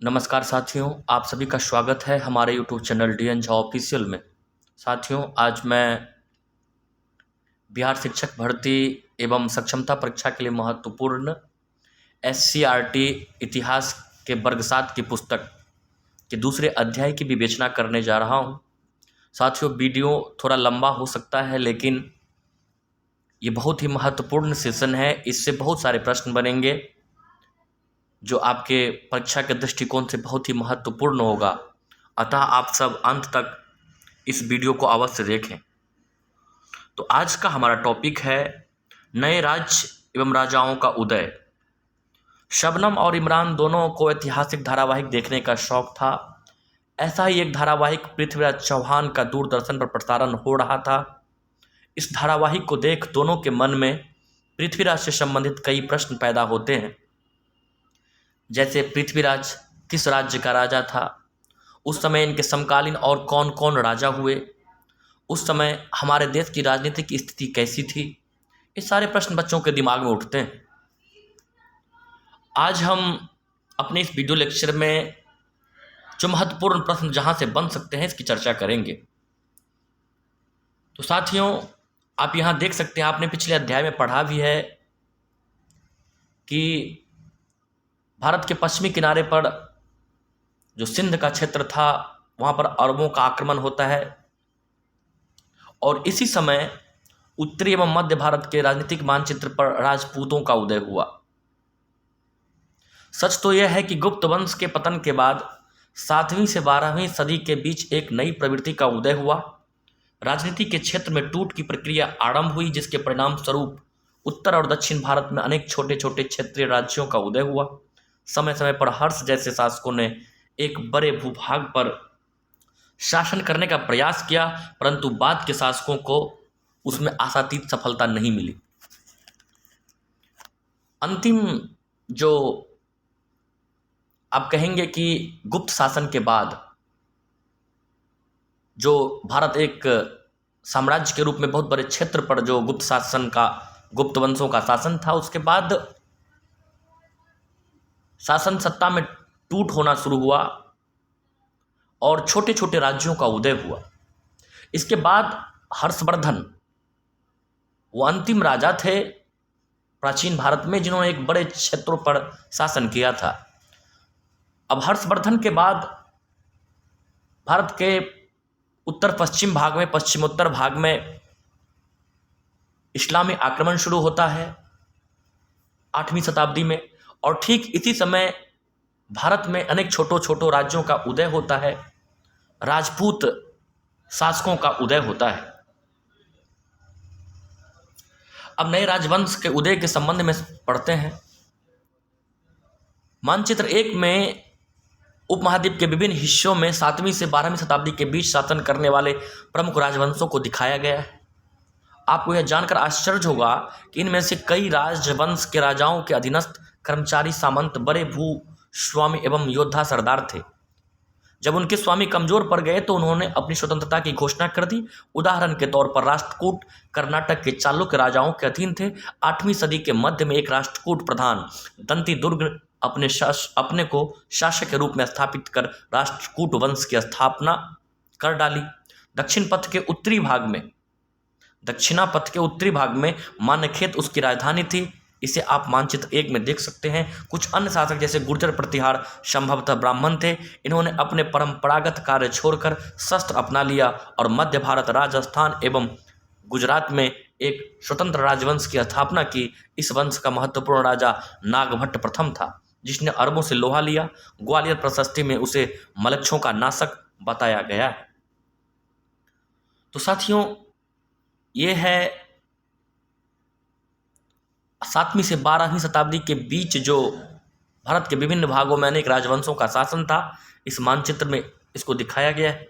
नमस्कार साथियों, आप सभी का स्वागत है हमारे YouTube channel DN Jha official में। साथियों, आज मैं बिहार शिक्षक भर्ती एवं सक्षमता परीक्षा के लिए महत्वपूर्ण एससीईआरटी इतिहास के वर्ग 7 की पुस्तक के दूसरे अध्याय की विवेचना करने जा रहा हूं। साथियों, वीडियो थोड़ा लंबा हो सकता है, लेकिन ये बहुत ही महत्वपूर्ण सेशन है। इससे बहुत सारे प्रश्न बनेंगे जो आपके परीक्षा के दृष्टिकोण से बहुत ही महत्वपूर्ण होगा। अतः आप सब अंत तक इस वीडियो को अवश्य देखें। तो आज का हमारा टॉपिक है नए राज्य एवं राजाओं का उदय। शबनम और इमरान दोनों को ऐतिहासिक धारावाहिक देखने का शौक था। ऐसा ही एक धारावाहिक पृथ्वीराज चौहान का दूरदर्शन पर प्रसारण हो रहा था। इस धारावाहिक को देख दोनों के मन में पृथ्वीराज से संबंधित कई प्रश्न पैदा होते हैं, जैसे पृथ्वीराज किस राज्य का राजा था, उस समय इनके समकालीन और कौन कौन राजा हुए, उस समय हमारे देश की राजनीतिक स्थिति कैसी थी। ये सारे प्रश्न बच्चों के दिमाग में उठते हैं। आज हम अपने इस वीडियो लेक्चर में जो महत्वपूर्ण प्रश्न जहां से बन सकते हैं इसकी चर्चा करेंगे। तो साथियों, आप यहां देख सकते हैं, आपने पिछले अध्याय में पढ़ा भी है कि भारत के पश्चिमी किनारे पर जो सिंध का क्षेत्र था वहां पर अरबों का आक्रमण होता है, और इसी समय उत्तरी एवं मध्य भारत के राजनीतिक मानचित्र पर राजपूतों का उदय हुआ। सच तो यह है कि गुप्त वंश के पतन के बाद 7वीं से 12वीं सदी के बीच एक नई प्रवृत्ति का उदय हुआ। राजनीति के क्षेत्र में टूट की प्रक्रिया आरंभ हुई, जिसके परिणाम स्वरूप उत्तर और दक्षिण भारत में अनेक छोटे छोटे क्षेत्रीय राज्यों का उदय हुआ। समय समय पर हर्ष जैसे शासकों ने एक बड़े भूभाग पर शासन करने का प्रयास किया, परंतु बाद के शासकों को उसमें आशातीत सफलता नहीं मिली। अंतिम जो आप कहेंगे कि गुप्त शासन के बाद जो भारत एक साम्राज्य के रूप में बहुत बड़े क्षेत्र पर जो गुप्त वंशों का शासन था, उसके बाद शासन सत्ता में टूट होना शुरू हुआ और छोटे छोटे राज्यों का उदय हुआ। इसके बाद हर्षवर्धन वो अंतिम राजा थे प्राचीन भारत में जिन्होंने एक बड़े क्षेत्रों पर शासन किया था। अब हर्षवर्धन के बाद भारत के उत्तर पश्चिम भाग में, पश्चिमोत्तर भाग में इस्लामी आक्रमण शुरू होता है 8वीं शताब्दी में, और ठीक इसी समय भारत में अनेक छोटो छोटो राज्यों का उदय होता है, राजपूत शासकों का उदय होता है। अब नए राजवंश के उदय के संबंध में पढ़ते हैं। मानचित्र 1 में उपमहाद्वीप के विभिन्न हिस्सों में 7वीं से 12वीं शताब्दी के बीच शासन करने वाले प्रमुख राजवंशों को दिखाया गया है। आपको यह जानकर आश्चर्य होगा कि इनमें से कई राजवंश के राजाओं के अधीनस्थ कर्मचारी, सामंत, बड़े भूस्वामी एवं योद्धा सरदार थे। जब उनके स्वामी कमजोर पड़ गए तो उन्होंने अपनी स्वतंत्रता की घोषणा कर दी। उदाहरण के तौर पर राष्ट्रकूट कर्नाटक के चालुक्य राजाओं के अधीन थे। 8वीं सदी के मध्य में एक राष्ट्रकूट प्रधान दंती दुर्ग अपने को शासक के रूप में स्थापित कर राष्ट्रकूट वंश की स्थापना कर डाली। दक्षिणा पथ के उत्तरी भाग में मान्यखेत उसकी राजधानी थी। इसे आप मानचित्र 1 में देख सकते हैं। कुछ अन्य शासक जैसे गुर्जर प्रतिहार संभवतः ब्राह्मण थे। इन्होंने अपने परंपरागत कार्य छोड़कर शस्त्र अपना लिया और मध्य भारत, राजस्थान एवं गुजरात में एक स्वतंत्र राजवंश की स्थापना की। इस वंश का महत्वपूर्ण राजा नागभट्ट प्रथम था, जिसने अरबों से लोहा लिया। ग्वालियर प्रशस्ति में उसे मलच्छों का नाशक बताया गया है। तो साथियों, ये है 7वीं से 12वीं शताब्दी के बीच जो भारत के विभिन्न भागों में अनेक राजवंशों का शासन था। इस मानचित्र में इसको दिखाया गया है।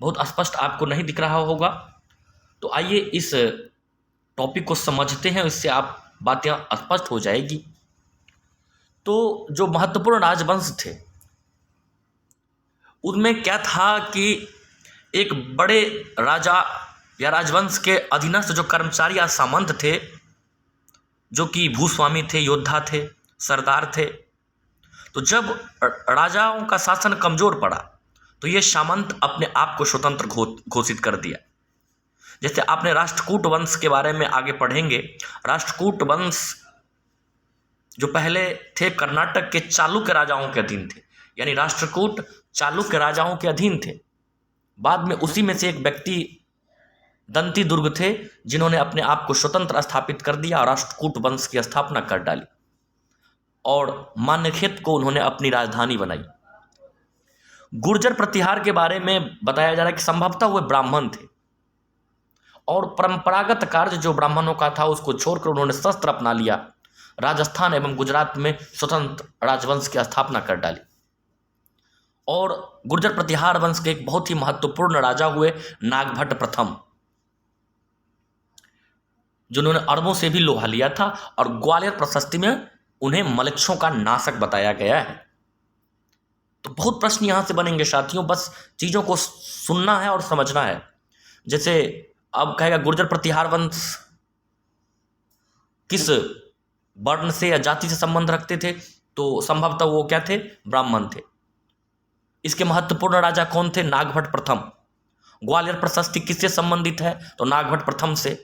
बहुत स्पष्ट आपको नहीं दिख रहा होगा, तो आइए इस टॉपिक को समझते हैं, इससे आप बातें स्पष्ट हो जाएगी। तो जो महत्वपूर्ण राजवंश थे उनमें क्या था कि एक बड़े राजा या राजवंश के अधीनस्थ जो कर्मचारी या सामंत थे, जो कि भूस्वामी थे, योद्धा थे, सरदार थे, तो जब राजाओं का शासन कमजोर पड़ा तो ये सामंत अपने आप को स्वतंत्र घोषित कर दिया। जैसे आपने राष्ट्रकूट वंश के बारे में आगे पढ़ेंगे। राष्ट्रकूट वंश जो पहले थे कर्नाटक के चालुक्य राजाओं के अधीन थे, यानी राष्ट्रकूट चालुक्य राजाओं के अधीन थे। बाद में उसी में से एक व्यक्ति दंती दुर्ग थे जिन्होंने अपने आप को स्वतंत्र स्थापित कर दिया और राष्ट्रकूट वंश की स्थापना कर डाली और मान्यखेत को उन्होंने अपनी राजधानी बनाई। गुर्जर प्रतिहार के बारे में बताया जा रहा है कि संभवतः वे ब्राह्मण थे और परंपरागत कार्य जो ब्राह्मणों का था उसको छोड़कर उन्होंने शस्त्र अपना लिया। राजस्थान एवं गुजरात में स्वतंत्र राजवंश की स्थापना कर डाली और गुर्जर प्रतिहार वंश के एक बहुत ही महत्वपूर्ण राजा हुए नागभट्ट प्रथम, जिन्होंने अरबों से भी लोहा लिया था और ग्वालियर प्रशस्ति में उन्हें मलेच्छों का नाशक बताया गया है। तो बहुत प्रश्न यहां से बनेंगे साथियों, बस चीजों को सुनना है और समझना है। जैसे अब कहेगा गुर्जर प्रतिहार वंश किस वर्ण से या जाति से संबंध रखते थे, तो संभवतः वो क्या थे, ब्राह्मण थे। इसके महत्वपूर्ण राजा कौन थे, नागभट्ट प्रथम। ग्वालियर प्रशस्ति किससे संबंधित है, तो नागभट्ट प्रथम से।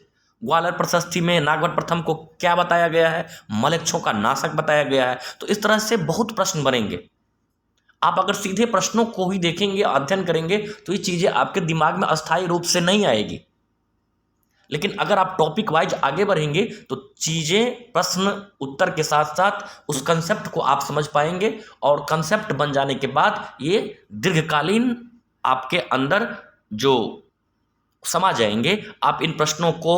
ग्वालियर प्रशस्ति में नागभट्ट प्रथम को क्या बताया गया है, मलेच्छों का नाशक बताया गया है। तो इस तरह से बहुत प्रश्न बनेंगे। आप अगर सीधे प्रश्नों को ही देखेंगे, अध्ययन करेंगे, तो ये चीजें आपके दिमाग में अस्थायी रूप से नहीं आएगी। लेकिन अगर आप टॉपिक वाइज आगे बढ़ेंगे तो चीजें प्रश्न उत्तर के साथ साथ उस कंसेप्ट को आप समझ पाएंगे और कंसेप्ट बन जाने के बाद ये दीर्घकालीन आपके अंदर जो समा जाएंगे। आप इन प्रश्नों को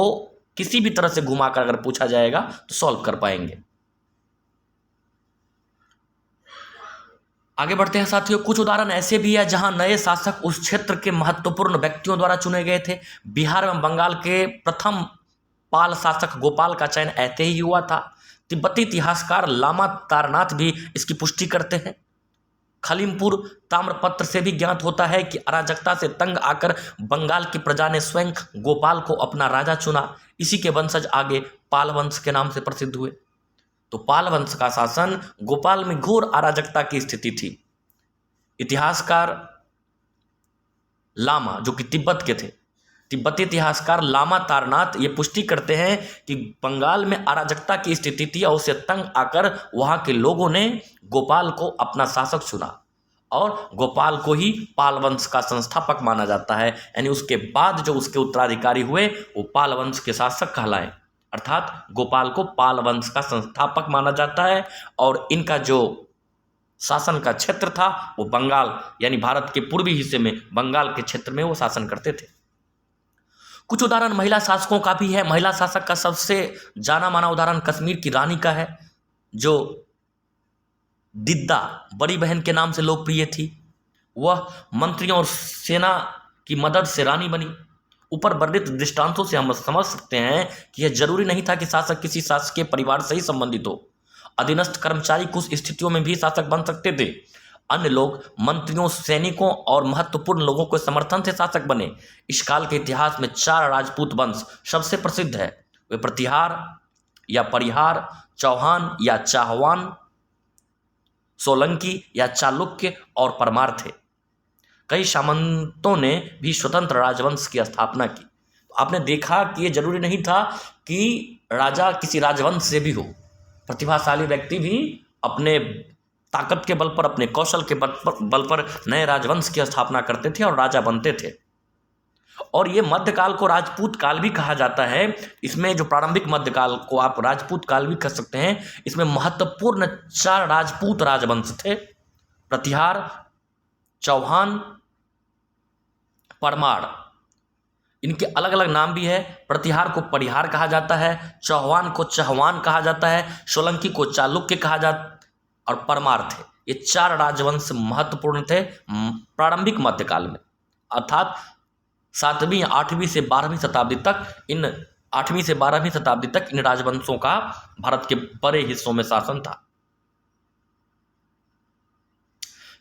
किसी भी तरह से घुमाकर अगर पूछा जाएगा तो सॉल्व कर पाएंगे। आगे बढ़ते हैं साथियों। कुछ उदाहरण ऐसे भी है जहां नए शासक उस क्षेत्र के महत्वपूर्ण व्यक्तियों द्वारा चुने गए थे। बिहार एवं बंगाल के प्रथम पाल शासक गोपाल का चयन ऐसे ही हुआ था। तिब्बती इतिहासकार लामा तारनाथ भी इसकी पुष्टि करते हैं। खलीमपुर ताम्रपत्र से भी ज्ञात होता है कि अराजकता से तंग आकर बंगाल की प्रजा ने स्वयं गोपाल को अपना राजा चुना। इसी के वंशज आगे पाल वंश के नाम से प्रसिद्ध हुए। तो पाल वंश का शासन गोपाल में घोर अराजकता की स्थिति थी। इतिहासकार लामा, जो कि तिब्बत के थे, तिब्बती इतिहासकार लामा तारनाथ ये पुष्टि करते हैं कि बंगाल में अराजकता की स्थिति थी और उसे तंग आकर वहां के लोगों ने गोपाल को अपना शासक चुना और गोपाल को ही पाल वंश का संस्थापक माना जाता है। यानी उसके बाद जो उसके उत्तराधिकारी हुए वो पाल वंश के शासक कहलाए, अर्थात गोपाल को पाल वंश का संस्थापक माना जाता है। और इनका जो शासन का क्षेत्र था वो बंगाल, यानी भारत के पूर्वी हिस्से में बंगाल के क्षेत्र में वो शासन करते थे। कुछ उदाहरण महिला शासकों का भी है। महिला शासक का सबसे जाना माना उदाहरण कश्मीर की रानी का है, जो दिद्दा बड़ी बहन के नाम से लोकप्रिय थी। वह मंत्रियों और सेना की मदद से रानी बनी। ऊपर वर्णित दृष्टांतों से हम समझ सकते हैं कि यह जरूरी नहीं था कि शासक किसी शासकीय परिवार से ही संबंधित हो। अधीनस्थ कर्मचारी कुछ स्थितियों में भी शासक बन सकते थे। अन्य लोग मंत्रियों, सैनिकों और महत्वपूर्ण लोगों के समर्थन से शासक बने। इस काल के इतिहास में 4 राजपूत वंश सबसे प्रसिद्ध है। वे प्रतिहार या परिहार, चौहान या चाहवान, सोलंकी या चालुक्य और परमार थे। कई सामंतों ने भी स्वतंत्र राजवंश की स्थापना की। तो आपने देखा कि ये जरूरी नहीं था कि राजा किसी राजवंश से भी हो। प्रतिभाशाली व्यक्ति भी अपने ताकत के बल पर, अपने कौशल के बल पर नए राजवंश की स्थापना करते थे और राजा बनते थे। और ये मध्यकाल को राजपूत काल भी कहा जाता है। इसमें जो प्रारंभिक मध्यकाल को आप राजपूत काल भी कह सकते हैं। इसमें महत्वपूर्ण 4 राजपूत राजवंश थे, प्रतिहार, चौहान, परमार। इनके अलग अलग नाम भी है। प्रतिहार को परिहार कहा जाता है, चौहान को चहवान कहा जाता है, सोलंकी को चालुक्य कहा जाता और परमार थे। ये 4 राजवंश महत्वपूर्ण थे प्रारंभिक मध्यकाल में, अर्थात 7वीं 8वीं से 12वीं शताब्दी तक इन 8वीं से 12वीं शताब्दी तक इन राजवंशों का भारत के बड़े हिस्सों में शासन था।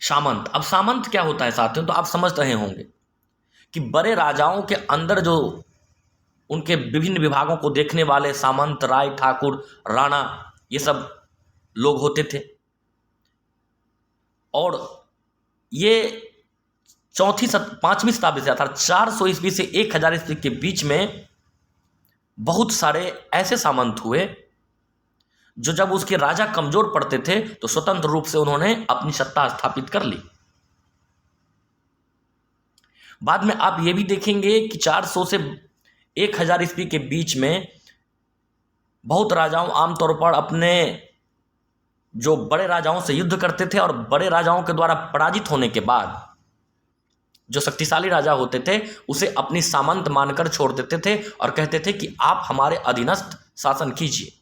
सामंत। अब सामंत क्या होता है साथियों, तो आप समझ रहे होंगे कि बड़े राजाओं के अंदर जो उनके विभिन्न विभागों को देखने वाले सामंत, राय, ठाकुर, राणा, ये सब लोग होते थे। और ये पांचवीं शताब्दी से अर्थात 400 ईस्वी से 1000 ईस्वी के बीच में बहुत सारे ऐसे सामंत हुए जो जब उसके राजा कमजोर पड़ते थे तो स्वतंत्र रूप से उन्होंने अपनी सत्ता स्थापित कर ली। बाद में आप ये भी देखेंगे कि 400 से 1000 ईस्वी के बीच में बहुत राजाओं आमतौर पर अपने जो बड़े राजाओं से युद्ध करते थे और बड़े राजाओं के द्वारा पराजित होने के बाद जो शक्तिशाली राजा होते थे उसे अपनी सामंत मानकर छोड़ देते थे और कहते थे कि आप हमारे अधीनस्थ शासन कीजिए।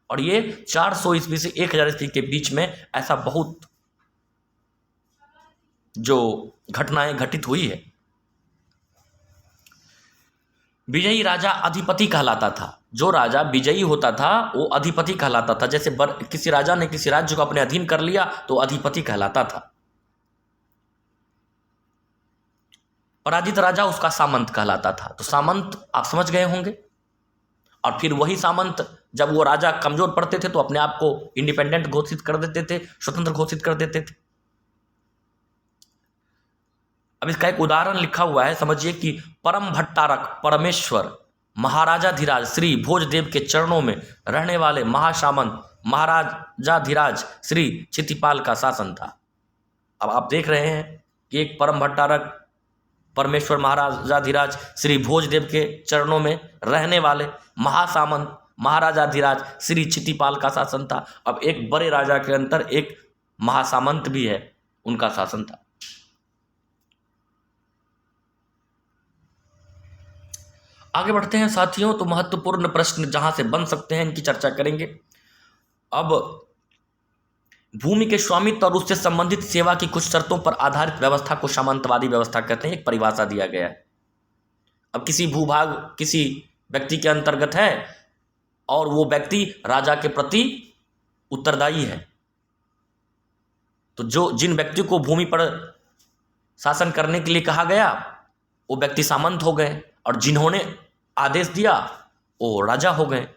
और ये 400 ईस्वी से 1000 ईस्वी के बीच में ऐसा बहुत जो घटनाएं घटित हुई है। विजयी राजा अधिपति कहलाता था। जो राजा विजयी होता था वो अधिपति कहलाता था। जैसे किसी राजा ने किसी राज्य को अपने अधीन कर लिया तो अधिपति कहलाता था। पराजित राजा उसका सामंत कहलाता था। तो सामंत आप समझ गए होंगे। और फिर वही सामंत जब वो राजा कमजोर पड़ते थे तो अपने आप को इंडिपेंडेंट घोषित कर देते थे, स्वतंत्र घोषित कर देते थे। अब इसका एक उदाहरण लिखा हुआ है, समझिए कि परम भट्टारक परमेश्वर महाराजाधिराज श्री भोजदेव के चरणों में रहने वाले महासामंत महाराजाधिराज श्री क्षितिपाल का शासन था। अब आप देख रहे हैं कि एक परम भट्टारक परमेश्वर महाराजाधिराज श्री भोजदेव के चरणों में रहने वाले महासामंत महाराजाधिराज श्री क्षितिपाल का शासन था। अब एक बड़े राजा के अंतर एक महासामंत भी है, उनका शासन था। आगे बढ़ते हैं साथियों। तो महत्वपूर्ण प्रश्न जहां से बन सकते हैं इनकी चर्चा करेंगे। अब भूमि के स्वामित्व और उससे संबंधित सेवा की कुछ शर्तों पर आधारित व्यवस्था को सामंतवादी व्यवस्था कहते हैं। एक परिभाषा दिया गया है। अब किसी भूभाग किसी व्यक्ति के अंतर्गत है और वो व्यक्ति राजा के प्रति उत्तरदायी है, तो जो जिन व्यक्ति को भूमि पर शासन करने के लिए कहा गया वो व्यक्ति सामंत हो गए और जिन्होंने आदेश दिया वो राजा हो गए।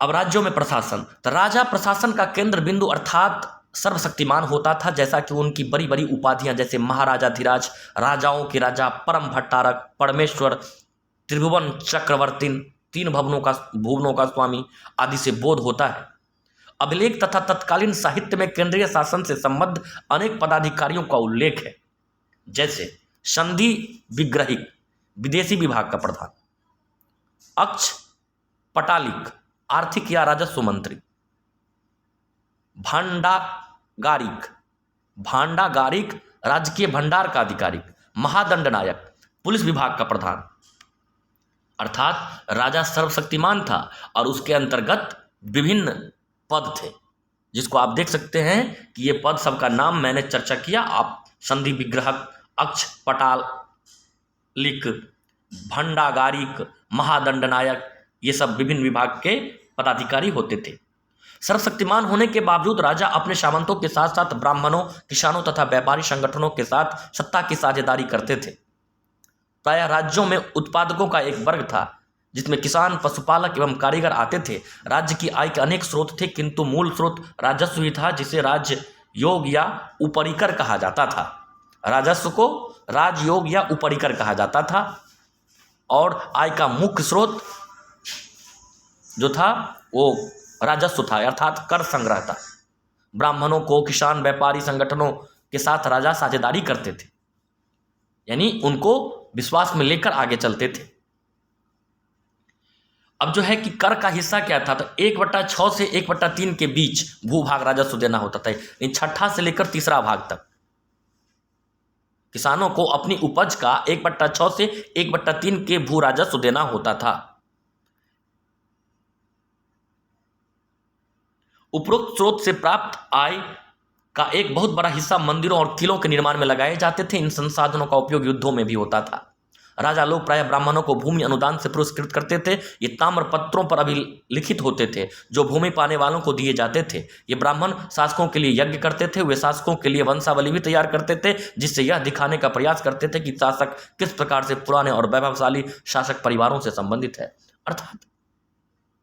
अब राज्यों में प्रशासन, तो राजा प्रशासन का केंद्र बिंदु अर्थात सर्वशक्तिमान होता था। जैसा कि उनकी बड़ी बड़ी उपाधियां जैसे महाराजाधिराज, राजाओं के राजा, परम भट्टारक, परमेश्वर, त्रिभुवन चक्रवर्ती, 3 भुवनों का स्वामी आदि से बोध होता है। अभिलेख तथा तत्कालीन साहित्य में केंद्रीय शासन से संबद्ध अनेक पदाधिकारियों का उल्लेख है। जैसे संधि विग्रहिक विदेशी विभाग का प्रधान, अक्ष पटालिक आर्थिक या राजस्व मंत्री, भांडागारिक राजकीय भंडार का अधिकारी, महादंडनायक पुलिस विभाग का प्रधान। अर्थात राजा सर्वशक्तिमान था और उसके अंतर्गत विभिन्न पद थे जिसको आप देख सकते हैं कि ये पद सबका नाम मैंने चर्चा किया। आप संधि विग्रहक, अक्ष पटालिक, भंडागारिक, महादंडनायक, ये सब विभिन्न विभाग के पदाधिकारी होते थे। सर्वशक्तिमान होने के बावजूद राजा अपने सामंतों के साथ साथ ब्राह्मणों, किसानों तथा व्यापारी संगठनों के साथ सत्ता की साझेदारी करते थे। प्रायः राज्यों में उत्पादकों का एक वर्ग था जिसमें किसान, पशुपालक एवं कारीगर आते थे। राज्य की आय के अनेक स्रोत थे किंतु मूल स्रोत राजस्व ही था, जिसे राजयोग या उपरिकर कहा जाता था। राजस्व को राजयोग या उपरिकर कहा जाता था और आय का मुख्य स्रोत जो था वो राजस्व था अर्थात कर संग्रह था। ब्राह्मणों को किसान, व्यापारी संगठनों के साथ राजा साझेदारी करते थे, यानी उनको विश्वास में लेकर आगे चलते थे। अब जो है कि कर का हिस्सा क्या था, तो 1/6 से 1/3 के बीच भूभाग राजस्व देना होता था। इन छठा से लेकर तीसरा भाग तक किसानों को अपनी उपज का 1/6 से 1/3 के भू राजस्व देना होता था। उपरोक्त स्रोत से प्राप्त आय का एक बहुत बड़ा हिस्सा मंदिरों और किलों के निर्माण में लगाए जाते थे। इन संसाधनों का उपयोग युद्धों में भी होता था। राजा लोग प्रायः ब्राह्मणों को भूमि अनुदान से पुरस्कृत करते थे। ये ताम्र पत्रों पर अभिलिखित होते थे जो भूमि पाने वालों को दिए जाते थे। ये ब्राह्मण शासकों के लिए यज्ञ करते थे। वे शासकों के लिए वंशावली भी तैयार करते थे जिससे यह दिखाने का प्रयास करते थे कि शासक किस प्रकार से पुराने और वैभवशाली शासक परिवारों से संबंधित है। अर्थात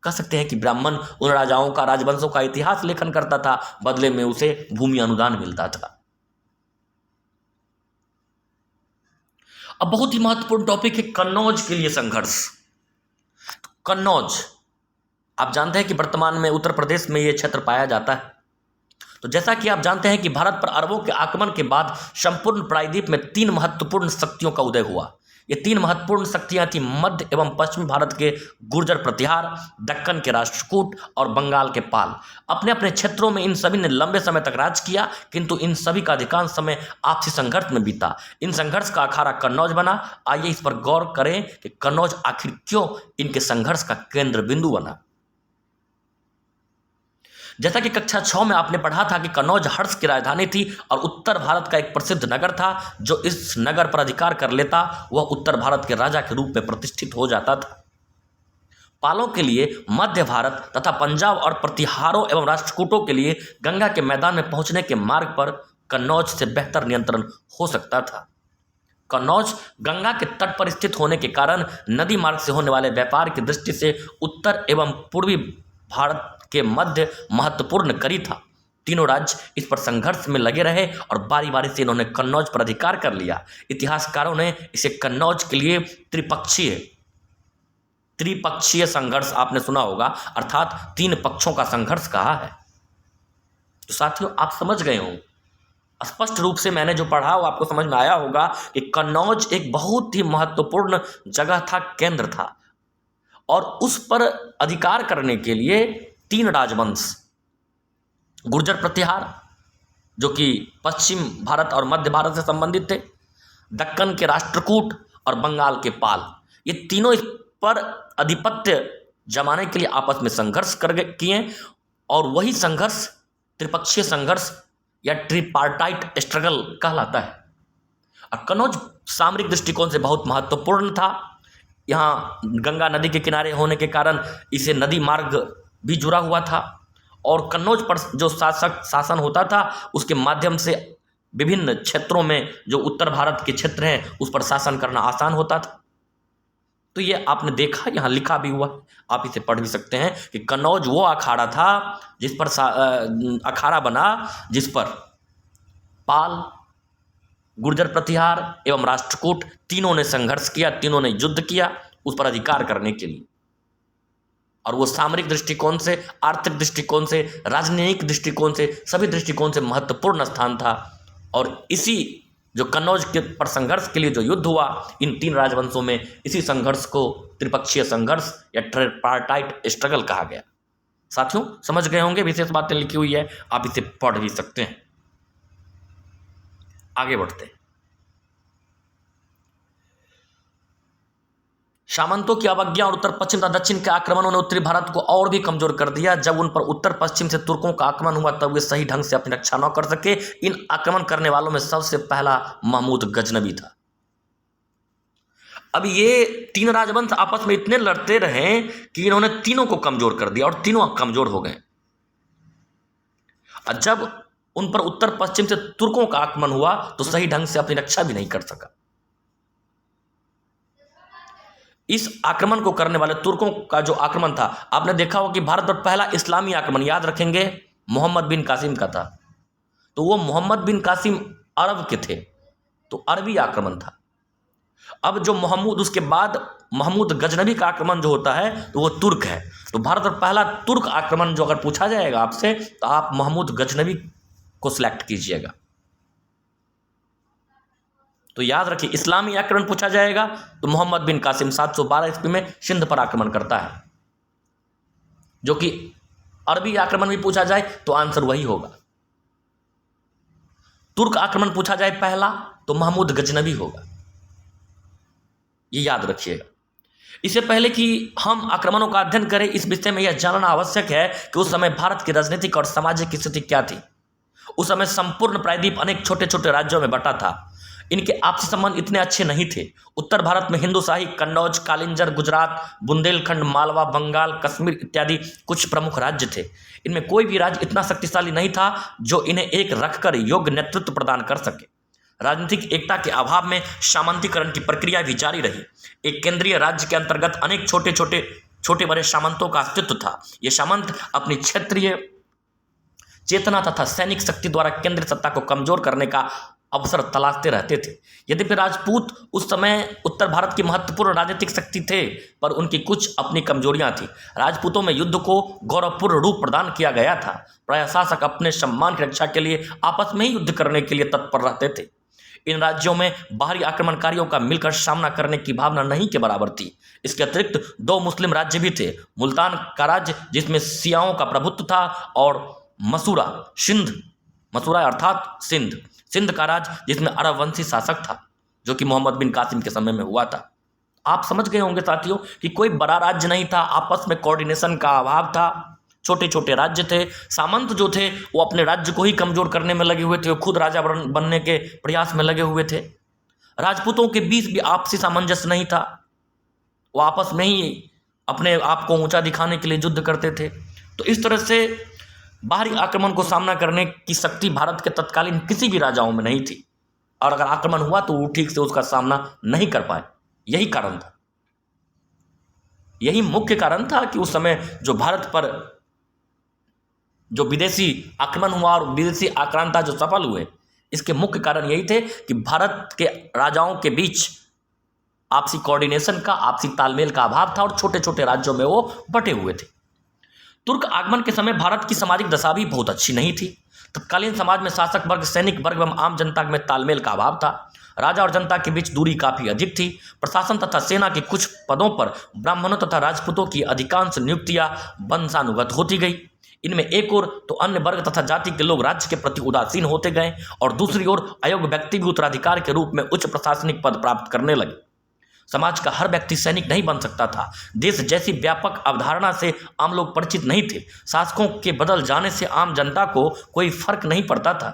कह सकते हैं कि ब्राह्मण उन राजाओं का, राजवंशों का इतिहास लेखन करता था, बदले में उसे भूमि अनुदान मिलता था। अब बहुत ही महत्वपूर्ण टॉपिक है कन्नौज के लिए संघर्ष। कन्नौज आप जानते हैं कि वर्तमान में उत्तर प्रदेश में यह क्षेत्र पाया जाता है। तो जैसा कि आप जानते हैं कि भारत पर अरबों के आक्रमण के बाद संपूर्ण प्रायद्वीप में 3 महत्वपूर्ण शक्तियों का उदय हुआ। ये 3 महत्वपूर्ण शक्तियां थी मध्य एवं पश्चिमी भारत के गुर्जर प्रतिहार, दक्कन के राष्ट्रकूट और बंगाल के पाल। अपने अपने क्षेत्रों में इन सभी ने लंबे समय तक राज किया, किंतु इन सभी का अधिकांश समय आपसी संघर्ष में बीता। इन संघर्ष का अखाड़ा कन्नौज बना। आइए इस पर गौर करें कि कन्नौज आखिर क्यों इनके संघर्ष का केंद्र बिंदु बना। जैसा कि कक्षा 6 में आपने पढ़ा था कि कन्नौज हर्ष की राजधानी थी और उत्तर भारत का एक प्रसिद्ध नगर था। जो इस नगर पर अधिकार कर लेता वह उत्तर भारत के राजा के रूप में प्रतिष्ठित हो जाता था। पालों के लिए मध्य भारत तथा पंजाब और प्रतिहारों एवं राष्ट्रकूटों के लिए गंगा के मैदान में पहुंचने के मार्ग पर कन्नौज से बेहतर नियंत्रण हो सकता था। कन्नौज गंगा के तट पर स्थित होने के कारण नदी मार्ग से होने वाले व्यापार की दृष्टि से उत्तर एवं पूर्वी भारत के मध्य महत्वपूर्ण कड़ी था। तीनों राज्य इस पर संघर्ष में लगे रहे और बारी बारी से इन्होंने कन्नौज पर अधिकार कर लिया। इतिहासकारों ने इसे कन्नौज के लिए त्रिपक्षीय संघर्ष आपने सुना होगा, अर्थात 3 पक्षों का संघर्ष कहा है। तो साथियों आप समझ गए हों, स्पष्ट रूप से मैंने जो पढ़ा वो आपको समझ में आया होगा कि कन्नौज एक बहुत ही महत्वपूर्ण जगह था, केंद्र था, और उस पर अधिकार करने के लिए 3 राजवंश, गुर्जर प्रतिहार जो कि पश्चिम भारत और मध्य भारत से संबंधित थे, दक्कन के राष्ट्रकूट और बंगाल के पाल, ये तीनों इस पर आधिपत्य जमाने के लिए आपस में संघर्ष किए। और वही संघर्ष त्रिपक्षीय संघर्ष या ट्रिपार्टाइट स्ट्रगल कहलाता है। और कन्नौज सामरिक दृष्टिकोण से बहुत महत्वपूर्ण था। यहाँ गंगा नदी के किनारे होने के कारण इसे नदी मार्ग भी जुड़ा हुआ था और कन्नौज पर जो शासन होता था उसके माध्यम से विभिन्न क्षेत्रों में जो उत्तर भारत के क्षेत्र हैं उस पर शासन करना आसान होता था। तो ये आपने देखा, यहाँ लिखा भी हुआ, आप इसे पढ़ भी सकते हैं कि कन्नौज वो अखाड़ा था जिस पर अखाड़ा बना जिस पर पाल, गुर्जर प्रतिहार एवं राष्ट्रकूट तीनों ने संघर्ष किया, तीनों ने युद्ध किया उस पर अधिकार करने के लिए। और वो सामरिक दृष्टिकोण से, आर्थिक दृष्टिकोण से, राजनीतिक दृष्टिकोण से, सभी दृष्टिकोण से महत्वपूर्ण स्थान था। और इसी जो कन्नौज के पर संघर्ष के लिए जो युद्ध हुआ इन 3 राजवंशों में, इसी संघर्ष को त्रिपक्षीय संघर्ष या ट्रिपार्टाइट स्ट्रगल कहा गया। साथियों समझ गए होंगे, विशेष बातें लिखी हुई है, आप इसे पढ़ भी सकते हैं। आगे बढ़ते हैं। सामंतों की अवज्ञा और उत्तर पश्चिम तथा दक्षिण के आक्रमणों ने उत्तरी भारत को और भी कमजोर कर दिया। जब उन पर उत्तर पश्चिम से तुर्कों का आक्रमण हुआ तब वे सही ढंग से अपनी रक्षा न कर सके। इन आक्रमण करने वालों में सबसे पहला महमूद गजनवी था। अब ये 3 राजवंश आपस में इतने लड़ते रहे कि इन्होंने तीनों को कमजोर कर दिया और तीनों कमजोर हो गए। और जब उन पर उत्तर पश्चिम से तुर्कों का आक्रमण हुआ तो सही ढंग से अपनी रक्षा भी नहीं कर सका। इस आक्रमण को करने वाले तुर्कों का जो आक्रमण था, आपने देखा हो कि भारत पर पहला इस्लामी आक्रमण, याद रखेंगे, मोहम्मद बिन कासिम का था। तो वो मोहम्मद बिन कासिम अरब के थे, तो अरबी आक्रमण था। अब जो महमूद, उसके बाद महमूद गजनवी का आक्रमण जो होता है तो वो तुर्क है। तो भारत पर पहला तुर्क आक्रमण जो अगर पूछा जाएगा आपसे तो आप महमूद गजनवी को सिलेक्ट कीजिएगा। तो याद रखिए, इस्लामी आक्रमण पूछा जाएगा तो मोहम्मद बिन कासिम 712 ईस्वी में सिंध पर आक्रमण करता है। जो कि अरबी आक्रमण भी पूछा जाए तो आंसर वही होगा। तुर्क आक्रमण पूछा जाए पहला तो महमूद गजनवी होगा, ये याद रखिएगा। इससे पहले कि हम आक्रमणों का अध्ययन करें, इस विषय में यह जानना आवश्यक है कि उस समय भारत की राजनीतिक और सामाजिक स्थिति क्या थी। उस समय संपूर्ण प्रायद्वीप अनेक छोटे छोटे राज्यों में बटा था। इनके आपसी संबंध इतने अच्छे नहीं थे। उत्तर भारत में हिंदुशाही, कन्नौज, कालिंजर, गुजरात, बुंदेलखंड, मालवा, बंगाल, कश्मीर इत्यादि कुछ प्रमुख राज्य थे। इनमें कोई भी राज्य इतना शक्तिशाली नहीं था जो इन्हें एक रखकर योग्य नेतृत्व प्रदान कर सके। राजनीतिक एकता के अभाव में सामंतीकरण की प्रक्रिया भी जारी रही। एक केंद्रीय राज्य के अंतर्गत अनेक छोटे छोटे छोटे बड़े सामंतों का अस्तित्व था। ये सामंत अपनी क्षेत्रीय चेतना तथा सैनिक शक्ति द्वारा केंद्रीय सत्ता को कमजोर करने का अवसर तलाशते रहते थे। यद्यपि राजपूत उस समय उत्तर भारत की महत्वपूर्ण राजनीतिक शक्ति थे, पर उनकी कुछ अपनी कमजोरियां थीं। राजपूतों में युद्ध को गौरवपूर्ण रूप प्रदान किया गया था। प्रायः शासक अपने सम्मान की रक्षा के लिए आपस में ही युद्ध करने के लिए तत्पर रहते थे। इन राज्यों में बाहरी आक्रमणकारियों का मिलकर सामना करने की भावना नहीं के बराबर थी। इसके अतिरिक्त दो मुस्लिम राज्य भी थे, मुल्तान का राज्य जिसमें शियाओं का प्रभुत्व था, और मसूरा अर्थात सिंध का राज्य जिसमें अरब वंशी शासक था, जो कि मोहम्मद बिन कासिम के समय में हुआ था। आप समझ गए होंगे साथियों कि कोई बड़ा राज्य नहीं था, आपस में कोऑर्डिनेशन का अभाव था, छोटे छोटे राज्य थे। सामंत जो थे वो अपने राज्य को ही कमजोर करने में लगे हुए थे, वो खुद राजा बनने के प्रयास में लगे हुए थे। राजपूतों के बीच भी आपसी सामंजस्य नहीं था, वो आपस में ही अपने आप को ऊंचा दिखाने के लिए युद्ध करते थे। तो इस तरह से बाहरी आक्रमण को सामना करने की शक्ति भारत के तत्कालीन किसी भी राजाओं में नहीं थी, और अगर आक्रमण हुआ तो वो ठीक से उसका सामना नहीं कर पाए। यही कारण था, यही मुख्य कारण था कि उस समय जो भारत पर जो विदेशी आक्रमण हुआ और विदेशी आक्रांता जो सफल हुए, इसके मुख्य कारण यही थे कि भारत के राजाओं के बीच आपसी कोऑर्डिनेशन का, आपसी तालमेल का अभाव था, और छोटे छोटे राज्यों में वो बटे हुए थे। तुर्क आगमन के समय भारत की सामाजिक दशा भी बहुत अच्छी नहीं थी। तत्कालीन समाज में शासक वर्ग, सैनिक वर्ग एवं आम जनता में तालमेल का अभाव था। राजा और जनता के बीच दूरी काफी अधिक थी। प्रशासन तथा सेना के कुछ पदों पर ब्राह्मणों तथा राजपूतों की अधिकांश नियुक्तियां वंशानुगत होती गई। इनमें एक ओर तो अन्य वर्ग तथा जाति के लोग राज्य के प्रति उदासीन होते गए, और दूसरी ओर अयोग्य व्यक्ति भी उत्तराधिकार के रूप में उच्च प्रशासनिक पद प्राप्त करने लगे। समाज का हर व्यक्ति सैनिक नहीं बन सकता था। देश जैसी व्यापक अवधारणा से आम लोग परिचित नहीं थे। शासकों के बदल जाने से आम जनता को कोई फर्क नहीं पड़ता था।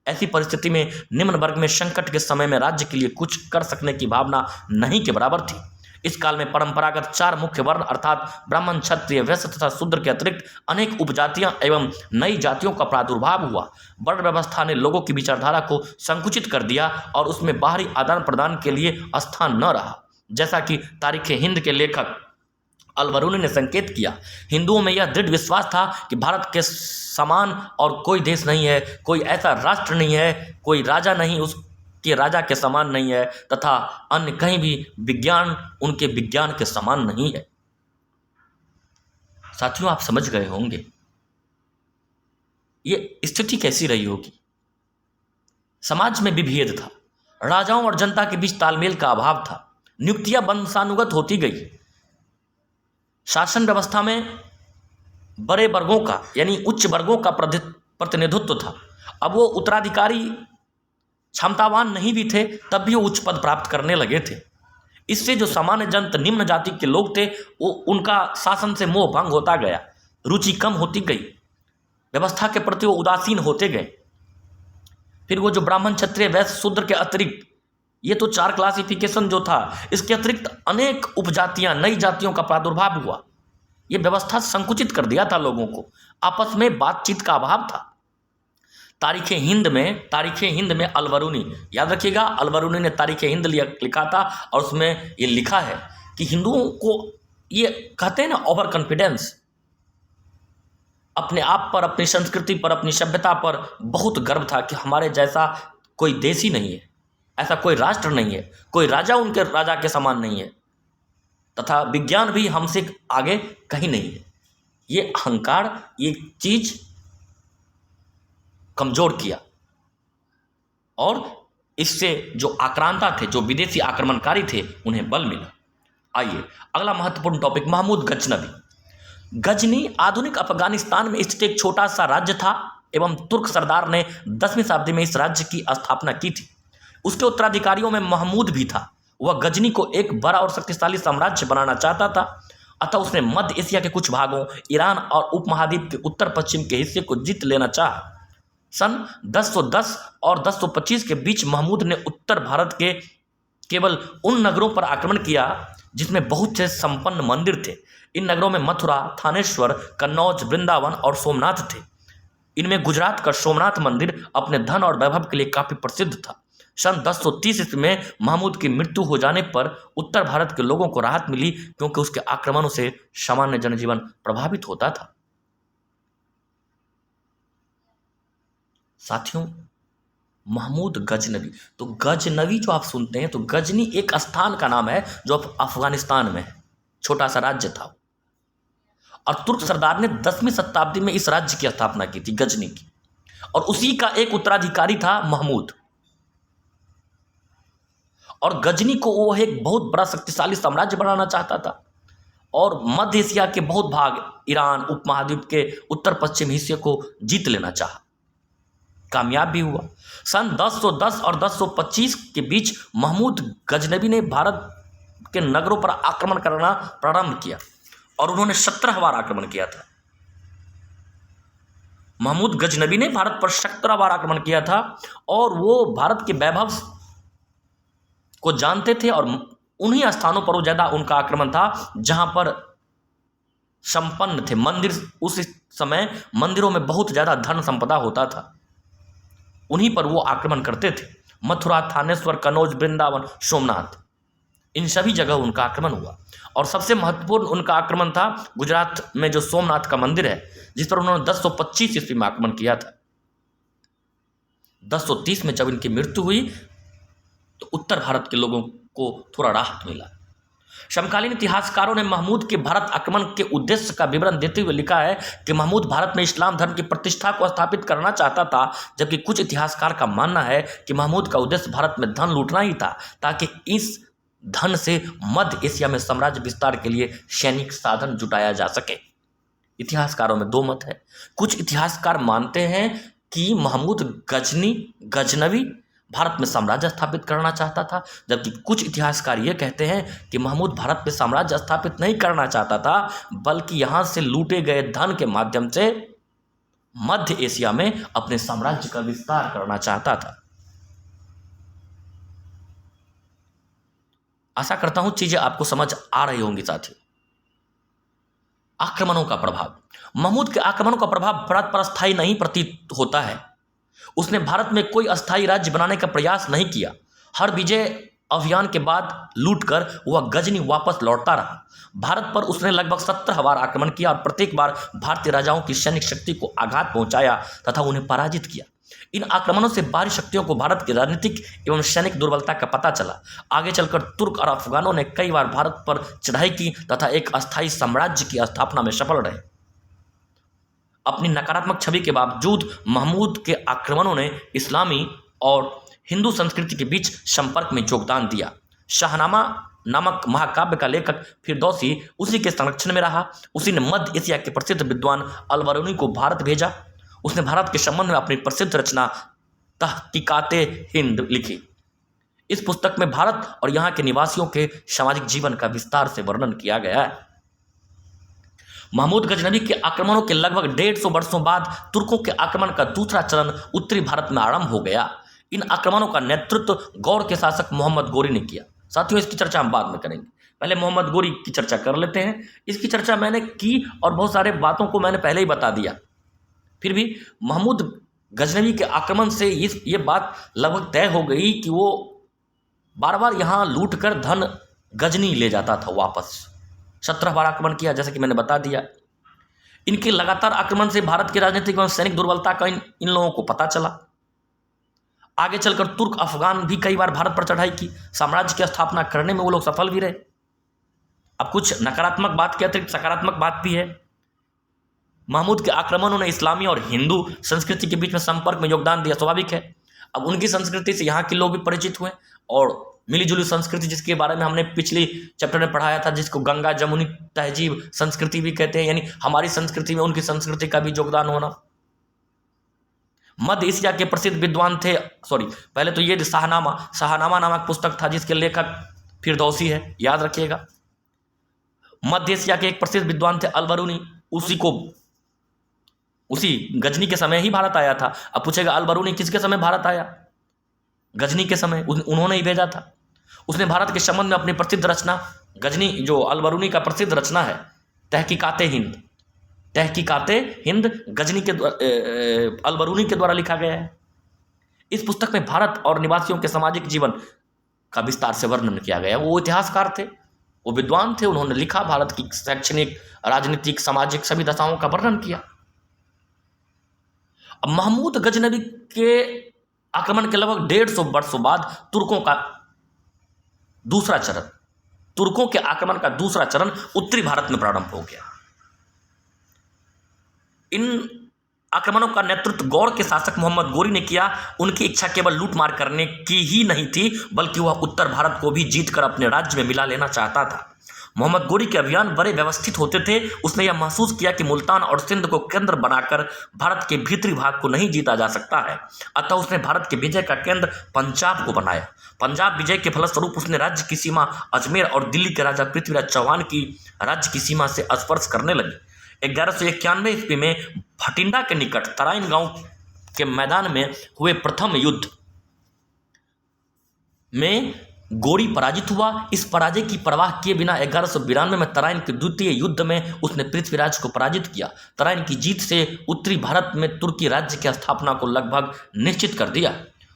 ऐसी परिस्थिति में निम्न वर्ग में संकट के समय में राज्य के लिए कुछ कर सकने की भावना नहीं के बराबर थी। इस काल में परंपरागत 4 मुख्य वर्ण अर्थात ब्राह्मण, क्षत्रिय, वैश्य तथा शूद्र के अतिरिक्त अनेक उपजातियां एवं नई जातियों का प्रादुर्भाव हुआ। वर्ण व्यवस्था ने लोगों की विचारधारा को संकुचित कर दिया और उसमें बाहरी आदान प्रदान के लिए स्थान न रहा। जैसा कि तारीख़ हिंद के लेखक अल-बरूनी ने संकेत किया, हिंदुओं में यह दृढ़ विश्वास था कि भारत के समान और कोई देश नहीं है, कोई ऐसा राष्ट्र नहीं है, कोई राजा नहीं उसके राजा के समान नहीं है, तथा अन्य कहीं भी विज्ञान उनके विज्ञान के समान नहीं है। साथियों, आप समझ गए होंगे ये स्थिति कैसी रही होगी। समाज में विभेद था, राजाओं और जनता के बीच तालमेल का अभाव था, नियुक्तियां वंशानुगत होती गई, शासन व्यवस्था में बड़े वर्गों का यानी उच्च वर्गों का प्रतिनिधित्व था। अब वो उत्तराधिकारी क्षमतावान नहीं भी थे, तब भी वो उच्च पद प्राप्त करने लगे थे। इससे जो सामान्य जनता, निम्न जाति के लोग थे, वो उनका शासन से मोह भंग होता गया, रुचि कम होती गई, व्यवस्था के प्रति वो उदासीन होते गए। फिर वो जो ब्राह्मण, क्षत्रिय, वैश्य, शूद्र के अतिरिक्त, ये तो 4 क्लासिफिकेशन जो था, इसके अतिरिक्त अनेक उपजातियां, नई जातियों का प्रादुर्भाव हुआ। ये व्यवस्था संकुचित कर दिया था लोगों को, आपस में बातचीत का अभाव था। तारीख़ हिंद में अल-बरूनी, याद रखिएगा, अल-बरूनी ने तारीख़ हिंद लिखा था, और उसमें ये लिखा है कि हिंदुओं को ये कहते हैं ना, ओवर कॉन्फिडेंस, अपने आप पर, अपनी संस्कृति पर, अपनी सभ्यता पर बहुत गर्व था कि हमारे जैसा कोई देश ही नहीं है, ऐसा कोई राष्ट्र नहीं है, कोई राजा उनके राजा के समान नहीं है, तथा विज्ञान भी हमसे आगे कहीं नहीं है। ये अहंकार, ये चीज कमजोर किया, और इससे जो आक्रांता थे, जो विदेशी आक्रमणकारी थे, उन्हें बल मिला। आइए अगला महत्वपूर्ण टॉपिक, महमूद गजनवी। गजनी आधुनिक अफगानिस्तान में स्थित एक छोटा सा राज्य था एवं तुर्क सरदार ने 10वीं शताब्दी में इस राज्य की स्थापना की थी। उसके उत्तराधिकारियों में महमूद भी था। वह गजनी को एक बड़ा और शक्तिशाली साम्राज्य बनाना चाहता था, अतः उसने मध्य एशिया के कुछ भागों, ईरान और उपमहाद्वीप के उत्तर पश्चिम के हिस्से को जीत लेना चाहा। सन 1010 और 1025 के बीच महमूद ने उत्तर भारत के केवल उन नगरों पर आक्रमण किया जिसमें बहुत से संपन्न मंदिर थे। इन नगरों में मथुरा, थानेश्वर, कन्नौज, वृंदावन और सोमनाथ थे। इनमें गुजरात का सोमनाथ मंदिर अपने धन और वैभव के लिए काफी प्रसिद्ध था। सन 1030 ईस्वी में महमूद की मृत्यु हो जाने पर उत्तर भारत के लोगों को राहत मिली, क्योंकि उसके आक्रमणों से सामान्य जनजीवन प्रभावित होता था। साथियों, महमूद गजनवी, तो गजनवी जो आप सुनते हैं, तो गजनी एक स्थान का नाम है जो अफगानिस्तान में है, छोटा सा राज्य था। और तुर्क सरदार ने 10वीं शताब्दी में इस राज्य की स्थापना की थी, गजनी की, और उसी का एक उत्तराधिकारी था महमूद। और गजनी को वो एक बहुत बड़ा शक्तिशाली साम्राज्य बनाना चाहता था और मध्य एशिया के बहुत भाग, ईरान उपमहाद्वीप के उत्तर पश्चिम हिस्से को जीत लेना चाहा। कामयाब भी हुआ। सन 1010 और 1025 के बीच महमूद गजनवी ने भारत के नगरों पर आक्रमण करना प्रारंभ किया और उन्होंने 17 बार आक्रमण किया था। महमूद गजनवी ने भारत पर 17 बार आक्रमण किया था और वो भारत के वैभव को जानते थे और उन्हीं स्थानों पर वो ज्यादा उनका आक्रमण था जहां पर संपन्न थे मंदिर। उस समय मंदिरों में बहुत ज्यादा धन संपदा होता था, उन्हीं पर वो आक्रमण करते थे। मथुरा, थानेश्वर, कनौज, वृंदावन, सोमनाथ, इन सभी जगह उनका आक्रमण हुआ। और सबसे महत्वपूर्ण उनका आक्रमण था गुजरात में जो सोमनाथ का मंदिर है, जिस पर उन्होंने 1025 ईस्वी में आक्रमण किया था। 1030 में जब इनकी मृत्यु हुई तो उत्तर भारत के लोगों को थोड़ा राहत मिला। समकालीन इतिहासकारों ने महमूद के भारत आक्रमण के उद्देश्य का विवरण देते हुए लिखा है कि महमूद भारत में इस्लाम धर्म की प्रतिष्ठा को स्थापित करना चाहता था, जबकि कुछ इतिहासकार का मानना है कि महमूद का उद्देश्य भारत में धन लूटना ही था, ताकि इस धन से मध्य एशिया में साम्राज्य विस्तार के लिए सैनिक साधन जुटाया जा सके। इतिहासकारों में दो मत है। कुछ इतिहासकार मानते हैं कि महमूद गजनवी भारत में साम्राज्य स्थापित करना चाहता था, जबकि कुछ इतिहासकार ये कहते हैं कि महमूद भारत में साम्राज्य स्थापित नहीं करना चाहता था, बल्कि यहां से लूटे गए धन के माध्यम से मध्य एशिया में अपने साम्राज्य का विस्तार करना चाहता था। आशा करता हूं चीजें आपको समझ आ रही होंगी। साथियों, आक्रमणों का प्रभाव, महमूद के आक्रमणों का प्रभाव भारत पर अस्थायी नहीं प्रतीत होता है। उसने भारत में कोई अस्थायी राज्य बनाने का प्रयास नहीं किया। हर विजय अभियान के बाद लूटकर वह गजनी वापस लौटता रहा। भारत पर उसने लगभग 17 बार आक्रमण किया और प्रत्येक बार भारतीय राजाओं की सैनिक शक्ति को आघात पहुंचाया तथा उन्हें पराजित किया। इन आक्रमणों से बाहरी शक्तियों को भारत की राजनीतिक एवं सैनिक दुर्बलता का पता चला। आगे चलकर तुर्क और अफगानों ने कई बार भारत पर चढ़ाई की तथा एक अस्थायी साम्राज्य की स्थापना में सफल रहे। अपनी नकारात्मक छवि के बावजूद महमूद के आक्रमणों ने इस्लामी और हिंदू संस्कृति के बीच संपर्क में योगदान दिया। शाहनामा नामक महाकाव्य का लेखक फिरदौसी उसी के संरक्षण में रहा। उसी ने मध्य एशिया के प्रसिद्ध विद्वान अल-बरूनी को भारत भेजा। उसने भारत के संबंध में अपनी प्रसिद्ध रचना तहकीकाते हिंद लिखी। इस पुस्तक में भारत और यहाँ के निवासियों के सामाजिक जीवन का विस्तार से वर्णन किया गया है। महमूद गजनवी के आक्रमणों के लगभग 150 वर्षों बाद तुर्कों के आक्रमण का दूसरा चरण उत्तरी भारत में आरंभ हो गया। इन आक्रमणों का नेतृत्व गौड़ के शासक मोहम्मद गोरी ने किया। साथियों, इसकी चर्चा हम बाद में करेंगे, पहले मोहम्मद गोरी की चर्चा कर लेते हैं। इसकी चर्चा मैंने की और बहुत सारे बातों को मैंने पहले ही बता दिया। फिर भी महमूद गजनवी के आक्रमण से ये बात लगभग तय हो गई कि वो बार बार यहाँ लूट कर धन गजनी ले जाता था वापस। 17 बार आक्रमण किया, जैसे कि मैंने बता दिया। इनके लगातार आक्रमण से भारत की राजनीतिक एवं सैनिक दुर्बलता का इन लोगों को पता चला। आगे चलकर तुर्क अफगान भी कई बार भारत पर चढ़ाई की। साम्राज्य की स्थापना करने में वो लोग सफल भी रहे। अब कुछ नकारात्मक बात के अतिरिक्त सकारात्मक बात भी है। महमूद के आक्रमणों ने इस्लामी और हिंदू संस्कृति के बीच में संपर्क में योगदान दिया, स्वाभाविक है। अब उनकी संस्कृति से यहाँ के लोग भी परिचित हुए और मिलीजुली संस्कृति, जिसके बारे में हमने पिछली चैप्टर में पढ़ाया था, जिसको गंगा जमुनी तहजीब संस्कृति भी कहते हैं, यानी हमारी संस्कृति में उनकी संस्कृति का भी योगदान होना। मध्य एशिया के प्रसिद्ध विद्वान थे, पहले तो ये शाहनामा नामक पुस्तक था जिसके लेखक फिरदौसी है, याद रखिएगा। मध्य एशिया के एक प्रसिद्ध विद्वान थे अल-बरूनी, उसी गजनी के समय ही भारत आया था। अब पूछेगा अल-बरूनी किसके समय भारत आया? गजनी के समय उन्होंने ही भेजा था। उसने भारत के संबंध में अपनी प्रसिद्ध रचना, गजनी जो अल-बरूनी का प्रसिद्ध रचना है तहकीकाते हिंद गजनी के अल-बरूनी के द्वारा लिखा गया है। इस पुस्तक में भारत और निवासियों के सामाजिक जीवन का विस्तार से वर्णन किया गया। वो इतिहासकार थे, वो विद्वान थे, उन्होंने लिखा, भारत की शैक्षणिक, राजनीतिक, सामाजिक सभी दशाओं का वर्णन किया। अब महमूद गजनवी के आक्रमण के लगभग 150 वर्षों बाद तुर्कों के आक्रमण का दूसरा चरण उत्तरी भारत में प्रारंभ हो गया। इन आक्रमणों का नेतृत्व गौड़ के शासक मोहम्मद गोरी ने किया। उनकी इच्छा केवल लूटमार करने की ही नहीं थी, बल्कि वह उत्तर भारत को भी जीतकर अपने राज्य में मिला लेना चाहता था। मोहम्मद गोरी के अभियान बड़े व्यवस्थित होते थे। उसने यह महसूस किया कि मुल्तान और सिंध को केंद्र बनाकर भारत के भीतरी भाग को नहीं जीता जा सकता है। अतः उसने भारत के विजय का केंद्र पंजाब को बनाया। पंजाब विजय के फलस्वरूप उसने राज्य की सीमा अजमेर और दिल्ली के राजा पृथ्वीराज चौहान की राज्य की सीमा से स्पर्श करने लगी। 1191 ईस्वी में भटिंडा के निकट तराइन गांव के मैदान में हुए प्रथम युद्ध में गोरी पराजित हुआ। इस पराजय की परवाह किए बिना 1192 में तराइन के द्वितीय युद्ध में उसने पृथ्वीराज को पराजित किया। तराइन की जीत से उत्तरी भारत में तुर्की राज्य की स्थापना को लगभग निश्चित कर दिया।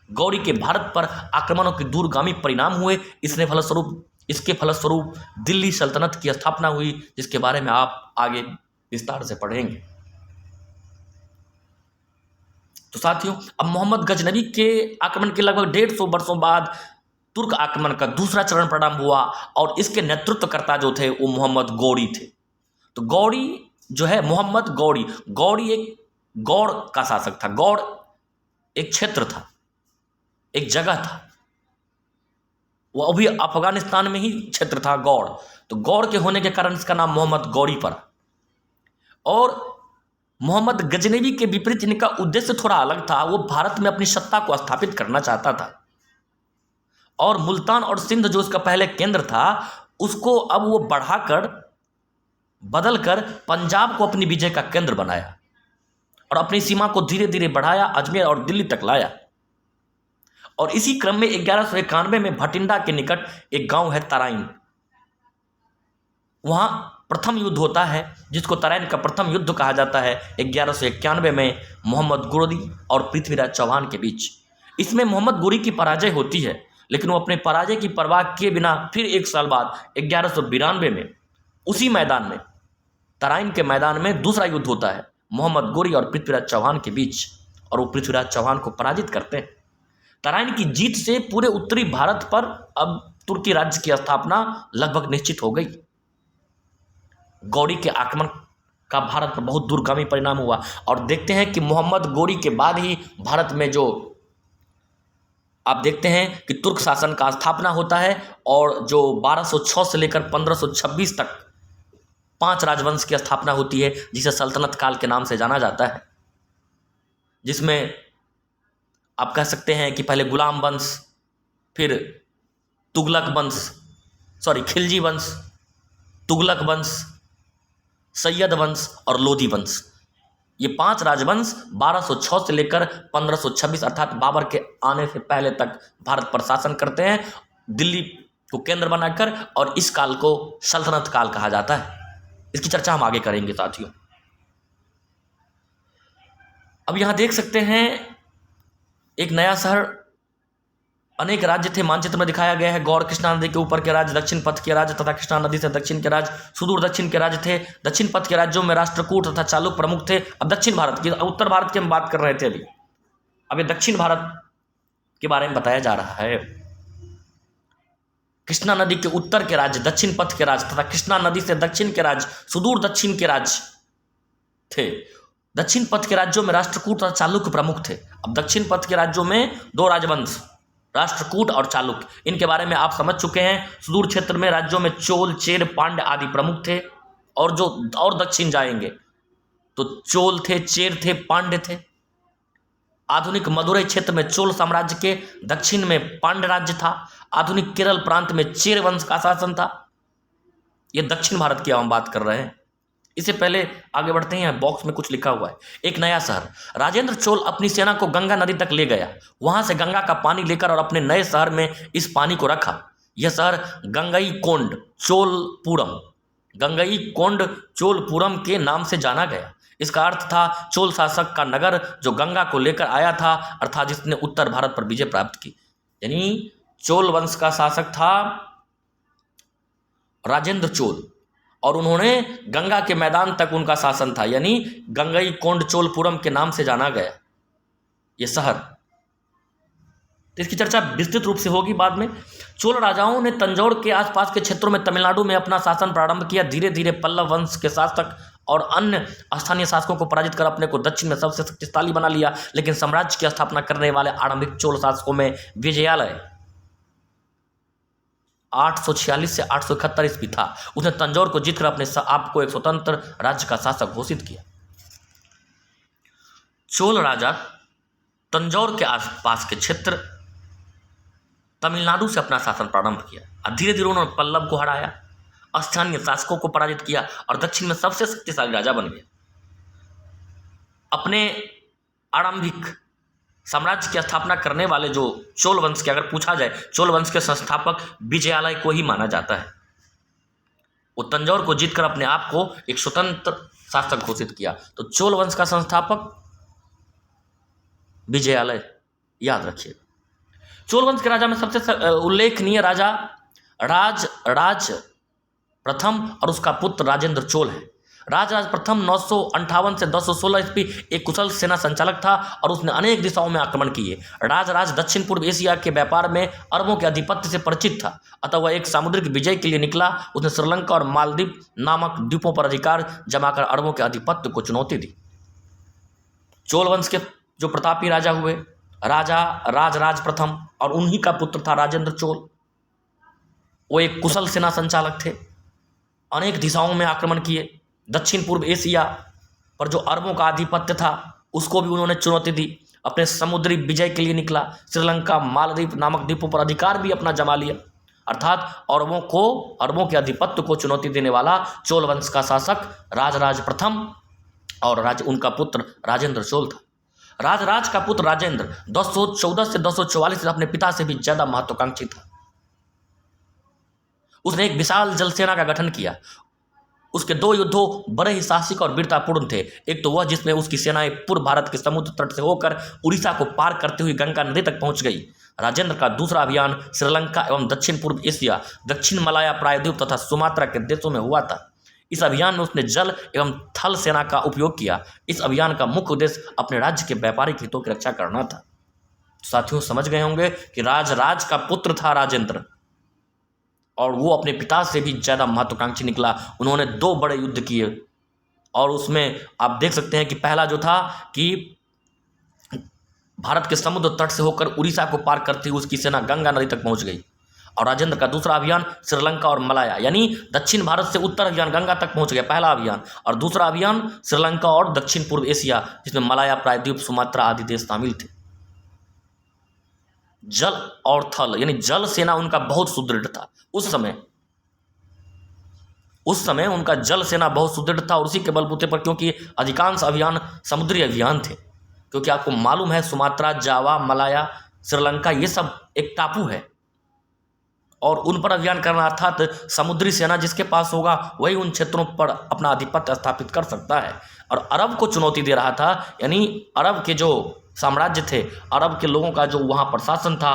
गौरी के भारत पर आक्रमणों के दूरगामी परिणाम हुए। इसके फलस्वरूप दिल्ली सल्तनत की स्थापना हुई, जिसके बारे में आप आगे विस्तार से पढ़ेंगे। तो साथियों, अब मोहम्मद गजनवी के आक्रमण के लगभग 150 वर्षों बाद तुर्क आक्रमण का दूसरा चरण प्रारंभ हुआ और इसके नेतृत्वकर्ता जो थे वो मोहम्मद गौरी थे। तो गौरी जो है, मोहम्मद गौरी एक गौड़ का शासक था। गौड़ एक क्षेत्र था, एक जगह था, वो अभी अफगानिस्तान में ही क्षेत्र था गौड़। तो गौड़ के होने के कारण इसका नाम मोहम्मद गौरी पड़ा। और मोहम्मद गजनवी के विपरीत इनका उद्देश्य थोड़ा अलग था। वो भारत में अपनी सत्ता को स्थापित करना चाहता था और मुल्तान और सिंध जो उसका पहले केंद्र था, उसको अब वो बदलकर पंजाब को अपनी विजय का केंद्र बनाया और अपनी सीमा को धीरे धीरे बढ़ाया, अजमेर और दिल्ली तक लाया। और इसी क्रम में 1191 में भटिंडा के निकट एक गांव है तराइन, वहां प्रथम युद्ध होता है, जिसको तराइन का प्रथम युद्ध कहा जाता है, 1191 में मोहम्मद गोरी और पृथ्वीराज चौहान के बीच। इसमें मोहम्मद गोरी की पराजय होती है, लेकिन वो अपने पराजय की परवाह किए बिना फिर एक साल बाद 1192 में उसी मैदान में, तराइन के मैदान में दूसरा युद्ध होता है मोहम्मद गोरी और पृथ्वीराज चौहान के बीच, और वो पृथ्वीराज चौहान को पराजित करते हैं। तराइन की जीत से पूरे उत्तरी भारत पर अब तुर्की राज्य की स्थापना लगभग निश्चित हो गई। गौरी के आक्रमण का भारत पर बहुत दूरगामी परिणाम हुआ और देखते हैं कि मोहम्मद गोरी के बाद ही भारत में जो आप देखते हैं कि तुर्क शासन का स्थापना होता है और जो 1206 से लेकर 1526 तक 5 राजवंश की स्थापना होती है, जिसे सल्तनत काल के नाम से जाना जाता है, जिसमें आप कह सकते हैं कि पहले गुलाम वंश, फिर खिलजी वंश, तुगलक वंश, सैयद वंश और लोदी वंश, ये 5 राजवंश 1206 से लेकर 1526 अर्थात बाबर के आने से पहले तक भारत पर शासन करते हैं, दिल्ली को केंद्र बनाकर, और इस काल को सल्तनत काल कहा जाता है। इसकी चर्चा हम आगे करेंगे साथियों। अब यहां देख सकते हैं एक नया शहर, अनेक राज्य थे मानचित्र में दिखाया गया है। गौड़ कृष्णा नदी के ऊपर के राज्य, दक्षिण पथ के राज्य तथा कृष्णा नदी से दक्षिण के राज्य, सुदूर दक्षिण के राज्य थे। दक्षिण पथ के राज्यों में राष्ट्रकूट तथा चालुक प्रमुख थे। अब दक्षिण भारत की, उत्तर भारत की हम बात कर रहे थे अभी, अब ये दक्षिण भारत के बारे में बताया जा रहा है। कृष्णा नदी के उत्तर के राज्य, दक्षिण पथ के राज्य तथा कृष्णा नदी से दक्षिण के राज्य, सुदूर दक्षिण के राज्य थे। दक्षिण पथ के राज्यों में राष्ट्रकूट तथा चालुक्य प्रमुख थे। अब दक्षिण पथ के राज्यों में 2 राजवंश, राष्ट्रकूट और चालुक्य, इनके बारे में आप समझ चुके हैं। सुदूर क्षेत्र में राज्यों में चोल, चेर, पांड्य आदि प्रमुख थे। और दक्षिण जाएंगे तो चोल थे, चेर थे, पांड्य थे। आधुनिक मदुरई क्षेत्र में चोल साम्राज्य के, दक्षिण में पांड्य राज्य था। आधुनिक केरल प्रांत में चेर वंश का शासन था। यह दक्षिण भारत की हम बात कर रहे हैं। इससे पहले आगे बढ़ते हैं, यहाँ बॉक्स में कुछ लिखा हुआ है। एक नया शहर, राजेंद्र चोल अपनी सेना को गंगा नदी तक ले गया, वहां से गंगा का पानी लेकर और अपने नए शहर में इस पानी को रखा। यह शहर गंगईकोंड चोलपुरम के नाम से जाना गया। इसका अर्थ था चोल शासक का नगर जो गंगा को लेकर आया था, अर्थात जिसने उत्तर भारत पर विजय प्राप्त की। यानी चोल वंश का शासक था राजेंद्र चोल, और उन्होंने गंगा के मैदान तक उनका शासन था, यानी गंगई कोंड चोलपुरम के नाम से जाना गया ये शहर। तो इसकी चर्चा विस्तृत रूप से होगी बाद में। चोल राजाओं ने तंजौर के आसपास के क्षेत्रों में तमिलनाडु में अपना शासन प्रारंभ किया। धीरे धीरे पल्लव वंश के शासक और अन्य स्थानीय शासकों को पराजित कर अपने को दक्षिण में सबसे शक्तिशाली बना लिया। लेकिन साम्राज्य की स्थापना करने वाले आरंभिक चोल शासकों में विजयालय 846 से 871 ईस्वी था। उसने तंजौर को जीतकर अपने आप को एक स्वतंत्र राज्य का शासक घोषित किया। चोल राजा तंजौर के आसपास के क्षेत्र तमिलनाडु से अपना शासन प्रारंभ किया और धीरे धीरे उन्होंने पल्लव को हराया, स्थानीय शासकों को पराजित किया और दक्षिण में सबसे शक्तिशाली राजा बन गया। अपने आरंभिक साम्राज्य की स्थापना करने वाले जो चोल वंश के, अगर पूछा जाए, चोल वंश के संस्थापक विजयालय को ही माना जाता है। वो तंजौर को जीतकर अपने आप को एक स्वतंत्र शासक घोषित किया। तो चोल वंश का संस्थापक विजयालय, याद रखिए। चोल वंश के राजा में सबसे उल्लेखनीय राजा राज प्रथम और उसका पुत्र राजेंद्र चोल है। राज प्रथम 958 से 1016 ईस्वी एक कुशल सेना संचालक था और उसने अनेक दिशाओं में आक्रमण किए। राज दक्षिण पूर्व एशिया के व्यापार में अरबों के आधिपत्य से परिचित था, अतः वह एक सामुद्रिक विजय के लिए निकला। उसने श्रीलंका और मालदीव नामक द्वीपों पर अधिकार जमाकर अरबों के आधिपत्य को चुनौती दी। चोल वंश के जो प्रतापी राजा हुए, राजा राज प्रथम, और उन्हीं का पुत्र था राजेंद्र चोल। वो एक कुशल सेना संचालक थे, अनेक दिशाओं में आक्रमण किए। दक्षिण पूर्व एशिया पर जो अरबों का आधिपत्य था उसको भी उन्होंने चुनौती दी। अपने समुद्री विजय के लिए निकला। श्रीलंका, मालदीव नामक द्वीपों पर अधिकार भी अपना जमा लिया। अर्थात अरबों के आधिपत्य को चुनौती देने वाला चोल वंश का शासक राज प्रथम और उनका पुत्र राजेंद्र चोल था। राज का पुत्र राजेंद्र 214 से 244 अपने पिता से भी ज्यादा महत्वाकांक्षी था। उसने एक विशाल जल सेना का गठन किया। उसके दो युद्धों बड़े ही साहसिक और वीरतापूर्ण थे। एक तो वह जिसमें उसकी सेनाएं पूर्व भारत के समुद्र तट से होकर उड़ीसा को पार करते हुए गंगा नदी तक पहुंच गई। राजेंद्र का दूसरा अभियान श्रीलंका एवं दक्षिण पूर्व एशिया, दक्षिण मलाया प्रायद्वीप तथा सुमात्रा के देशों में हुआ था। इस अभियान में उसने जल एवं थल सेना का उपयोग किया। इस अभियान का मुख्य उद्देश्य अपने राज्य के व्यापारिक हितों की रक्षा करना था। साथियों, समझ गए होंगे कि राज का पुत्र था राजेंद्र, और वो अपने पिता से भी ज़्यादा महत्वाकांक्षी निकला। उन्होंने 2 बड़े युद्ध किए और उसमें आप देख सकते हैं कि पहला जो था कि भारत के समुद्र तट से होकर उड़ीसा को पार करती हुई उसकी सेना गंगा नदी तक पहुंच गई, और राजेंद्र का दूसरा अभियान श्रीलंका और मलाया, यानी दक्षिण भारत से उत्तर अभियान गंगा तक पहुंच गया, पहला अभियान। और दूसरा अभियान श्रीलंका और दक्षिण पूर्व एशिया, जिसमें मलाया प्रायद्वीप, सुमात्रा आदि देश शामिल थे। जल और थल यानी जल सेना उनका बहुत सुदृढ़ था। उस समय उनका जल सेना बहुत सुदृढ़ था, और उसी के बलबूते पर, क्योंकि अधिकांश अभियान समुद्री अभियान थे, क्योंकि आपको मालूम है सुमात्रा, जावा, मलाया, श्रीलंका ये सब एक टापू है, और उन पर अभियान करना अर्थात समुद्री सेना जिसके पास होगा वही उन क्षेत्रों पर अपना आधिपत्य स्थापित कर सकता है। और अरब को चुनौती दे रहा था, यानी अरब के जो साम्राज्य थे, अरब के लोगों का जो वहाँ प्रशासन था,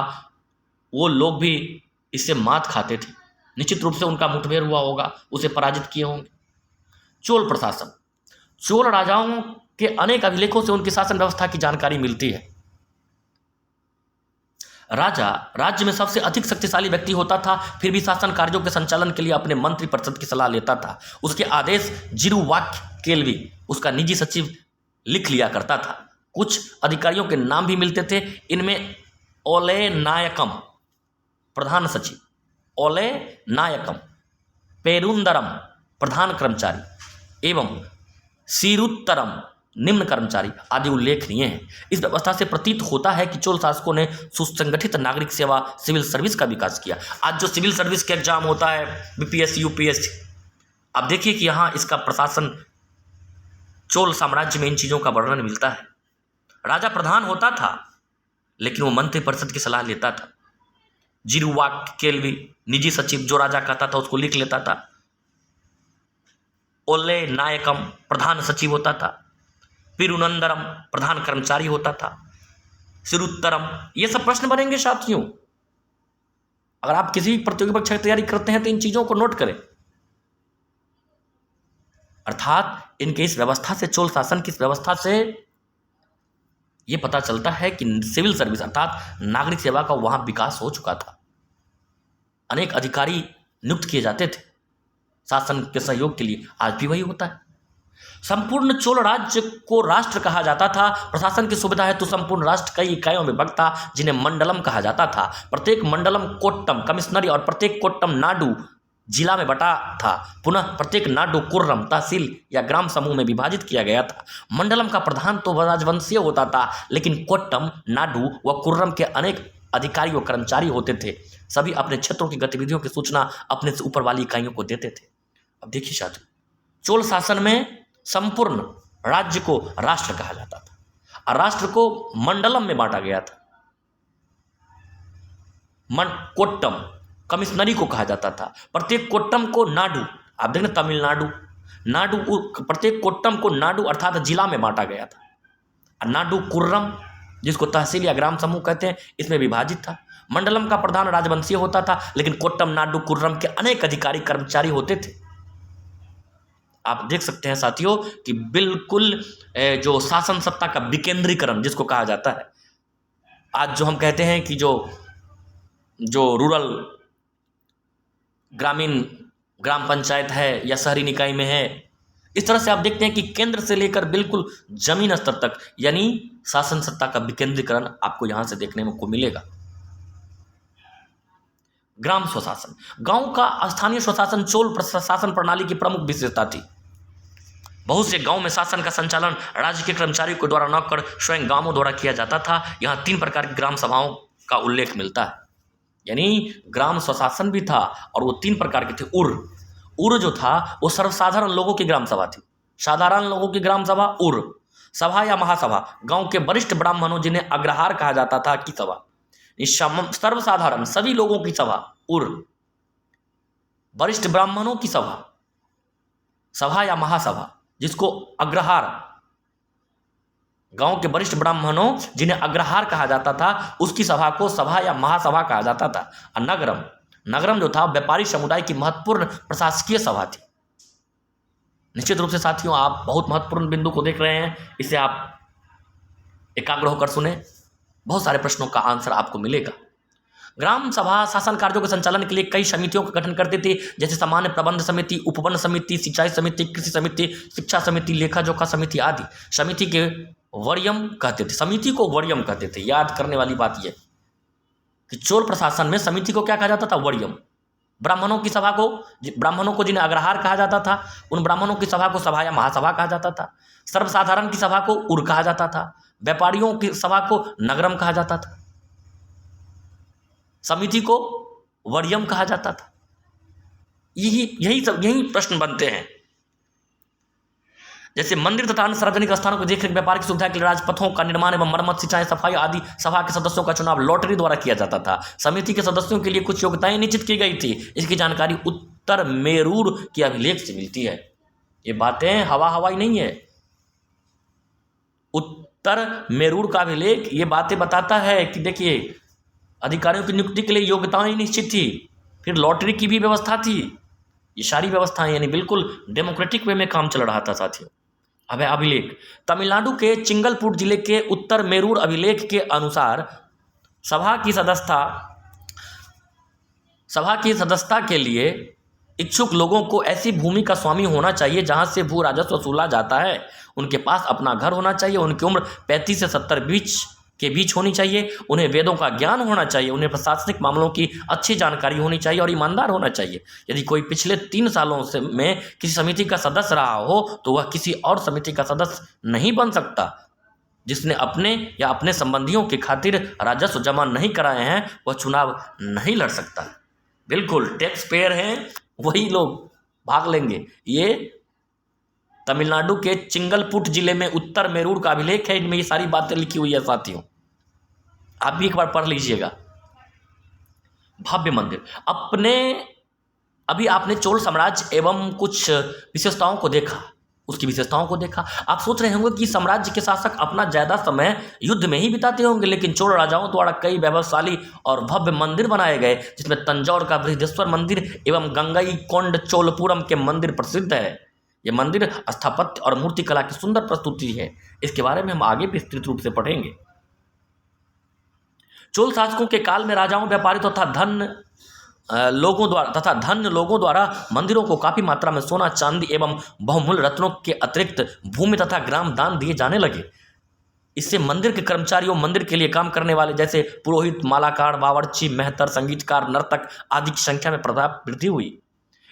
वो लोग भी इससे मात खाते थे। निश्चित रूप से उनका मुठभेड़ हुआ होगा, उसे पराजित किए होंगे। चोल प्रशासन, चोल राजाओं के अनेक अभिलेखों से उनकी शासन व्यवस्था की जानकारी मिलती है। राजा राज्य में सबसे अधिक शक्तिशाली व्यक्ति होता था, फिर भी शासन कार्यों के संचालन के लिए अपने मंत्री परिषद की सलाह लेता था। उसके आदेश जिरुवाक्य केल्वी, उसका निजी सचिव, लिख लिया करता था। कुछ अधिकारियों के नाम भी मिलते थे। इनमें ओले नायकम प्रधान सचिव, ओले नायकम, पेरुंदरम प्रधान कर्मचारी एवं सीरुत्तरम निम्न कर्मचारी आदि उल्लेखनीय हैं। इस व्यवस्था से प्रतीत होता है कि चोल शासकों ने सुसंगठित नागरिक सेवा, सिविल सर्विस का विकास किया। आज जो सिविल सर्विस के एग्जाम होता है, बीपीएससी, यूपीएससी, आप देखिए कि यहाँ इसका प्रशासन चोल साम्राज्य में इन चीज़ों का वर्णन मिलता है। राजा प्रधान होता था, लेकिन वो मंत्री परिषद की सलाह लेता था। जिरुवाक्य केल्वी, निजी सचिव, जो राजा कहता था उसको लिख लेता था। ओले नायकम प्रधान सचिव होता था। पिरुनंदरम प्रधान कर्मचारी होता था, सिरुत्तरम। ये सब प्रश्न बनेंगे साथियों। अगर आप किसी भी प्रतियोगी परीक्षा की तैयारी करते हैं तो इन चीजों को नोट करें। अर्थात इनके इस व्यवस्था से, चोल शासन की इस व्यवस्था से यह पता चलता है कि सिविल सर्विस अर्थात नागरिक सेवा का वहां विकास हो चुका था। अनेक अधिकारी नियुक्त किए जाते थे शासन के सहयोग के लिए। आज भी वही होता है। संपूर्ण चोल राज्य को राष्ट्र कहा जाता था। प्रशासन की सुविधा है तो संपूर्ण राष्ट्र कई इकाइयों में बंटता, जिन्हें मंडलम कहा जाता था। प्रत्येक मंडलम कोट्टम कमिश्नरी और प्रत्येक कोट्टम नाडु जिला में बटा था। पुनः प्रत्येक नाडु कुर्रम तहसील या ग्राम समूह में विभाजित किया गया था। मंडलम का प्रधान तो राजवंशीय होता था, लेकिन कोट्टम, नाडु व कुर्रम के अनेक अधिकारी व कर्मचारी होते थे। सभी अपने क्षेत्रों की गतिविधियों की सूचना अपने से ऊपर वाली इकाइयों को देते थे। अब देखिए साथियों, चोल शासन में संपूर्ण राज्य को राष्ट्र कहा जाता था और राष्ट्र को मंडलम में बांटा गया था। कोट्टम कमिश्नरी को कहा जाता था। प्रत्येक कोट्टम को नाडु, आप देख रहे तमिलनाडु, नाडु प्रत्येक कोट्टम को नाडु अर्थात जिला में बांटा गया था। और नाडु कुर्रम, जिसको तहसील या ग्राम समूह कहते हैं, इसमें विभाजित था। मंडलम का प्रधान राजवंशीय होता था, लेकिन कोट्टम, नाडु, कुर्रम के अनेक अधिकारी कर्मचारी होते थे। आप देख सकते हैं साथियों कि बिल्कुल जो शासन सत्ता का विकेंद्रीकरण जिसको कहा जाता है, आज जो हम कहते हैं कि जो रूरल ग्रामीण ग्राम पंचायत है या शहरी निकाय में है, इस तरह से आप देखते हैं कि केंद्र से लेकर बिल्कुल जमीन स्तर तक यानी शासन सत्ता का विकेंद्रीकरण आपको यहां से देखने को मिलेगा। ग्राम स्वशासन, गांव का स्थानीय स्वशासन चोल शासन प्रणाली की प्रमुख विशेषता थी। बहुत से गांव में शासन का संचालन राज्य के कर्मचारियों के द्वारा न कर स्वयं गांवों द्वारा किया जाता था। यहां 3 प्रकार की ग्राम सभाओं का उल्लेख मिलता है, यानी ग्राम स्वशासन भी था और वो 3 प्रकार के थे। उर जो था वो सर्वसाधारण लोगों की ग्राम सभा थी। साधारण लोगों की ग्राम सभा उर। सभा या महासभा, गांव के वरिष्ठ ब्राह्मणों जिन्हें अग्रहार कहा जाता था की सभा। सर्वसाधारण सभी लोगों की सभा उर। वरिष्ठ ब्राह्मणों की सभा, सभा या महासभा, जिसको अग्रहार, गांव के वरिष्ठ ब्राह्मणों जिन्हें अग्रहार कहा जाता था, उसकी सभा को सभा या महासभा कहा जाता था। और नगरम, नगरम जो था व्यापारी समुदाय की महत्वपूर्ण प्रशासकीय सभा थी। निश्चित रूप से साथियों आप बहुत महत्वपूर्ण बिंदु को देख रहे हैं, इसे आप एकाग्र होकर सुने, बहुत सारे प्रश्नों का आंसर आपको मिलेगा। ग्राम सभा शासन कार्यों के संचालन के लिए कई समितियों का गठन करती थी, जैसे सामान्य प्रबंध समिति, उपवन समिति, सिंचाई समिति, कृषि समिति, शिक्षा समिति, लेखा जोखा समिति आदि। समिति के वरीयम कहते थे, समिति को वरीयम कहते थे। याद करने वाली बात यह कि चोल प्रशासन में समिति को क्या कहा जाता था? वरीयम। ब्राह्मणों की सभा को, ब्राह्मणों को जिन्हें अग्रहार कहा जाता था, उन ब्राह्मणों की सभा को सभा या महासभा कहा जाता था। सर्वसाधारण की सभा को उर कहा जाता था। व्यापारियों की सभा को नगरम कहा जाता था। समिति को वरीयम कहा जाता था। यही प्रश्न बनते हैं। जैसे मंदिर तथा अन्य सार्वजनिक स्थानों को देखरेख, व्यापार की सुविधा के लिए राजपथों का निर्माण एवं मरम्मत, सिंचाई, सफाई आदि। सभा के सदस्यों का चुनाव लॉटरी द्वारा किया जाता था। समिति के सदस्यों के लिए कुछ योग्यताएं निश्चित की गई थी। इसकी जानकारी उत्तर मेरूर की अभिलेख से मिलती है। ये बातें हवाई नहीं है। उत्तर मेरूर का अभिलेख ये बातें बताता है कि देखिए अधिकारियों की नियुक्ति के लिए योग्यताएं निश्चित थी, फिर लॉटरी की भी व्यवस्था थी। ये सारी व्यवस्थाएं यानी बिल्कुल डेमोक्रेटिक वे में काम चल रहा था साथियों। अब है अभिलेख। तमिलनाडु के चिंगलपूर जिले के उत्तर मेरूर अभिलेख के अनुसार सभा की सदस्यता के लिए इच्छुक लोगों को ऐसी भूमि का स्वामी होना चाहिए जहां से भू राजस्व वसूला जाता है। उनके पास अपना घर होना चाहिए। उनकी उम्र 35 से 70 के बीच होनी चाहिए। उन्हें वेदों का ज्ञान होना चाहिए। उन्हें प्रशासनिक मामलों की अच्छी जानकारी होनी चाहिए और ईमानदार होना चाहिए। यदि कोई पिछले 3 सालों से में किसी समिति का सदस्य रहा हो तो वह किसी और समिति का सदस्य नहीं बन सकता। जिसने अपने या अपने संबंधियों की खातिर राजस्व जमा नहीं कराए हैं वह चुनाव नहीं लड़ सकता। बिल्कुल टैक्स पेयर हैं वही लोग भाग लेंगे। ये तमिलनाडु के चिंगलपुट जिले में उत्तर मेरूर का अभिलेख है। इनमें ये सारी बातें लिखी हुई है साथियों, आप भी एक बार पढ़ लीजिएगा। भव्य मंदिर। अभी आपने चोल साम्राज्य एवं कुछ विशेषताओं को देखा। उसकी विशेषताओं को देखा। आप सोच रहे होंगे कि साम्राज्य के शासक अपना ज़्यादा समय युद्ध में ही बिताते होंगे, लेकिन चोल राजाओं द्वारा कई वैभवशाली और भव्य मंदिर बनाए गए, जिसमें तंजौर का बृहदेश्वर मंदिर एवं गंगई कोंड चोलपुरम के मंदिर प्रसिद्ध है। ये मंदिर स्थापत्य और मूर्तिकला की सुंदर प्रस्तुति है। इसके बारे में हम आगे विस्तृत रूप से पढ़ेंगे। चोल शासकों के काल में राजाओं, व्यापारियों तथा धन्य लोगों द्वारा मंदिरों को काफी मात्रा में सोना, चांदी एवं बहुमूल्य रत्नों के अतिरिक्त भूमि तथा ग्राम दान दिए जाने लगे। इससे मंदिर के कर्मचारियों, मंदिर के लिए काम करने वाले जैसे पुरोहित, मालाकार, बावर्ची, मेहतर, संगीतकार, नर्तक आदि की संख्या में प्रभाव वृद्धि हुई।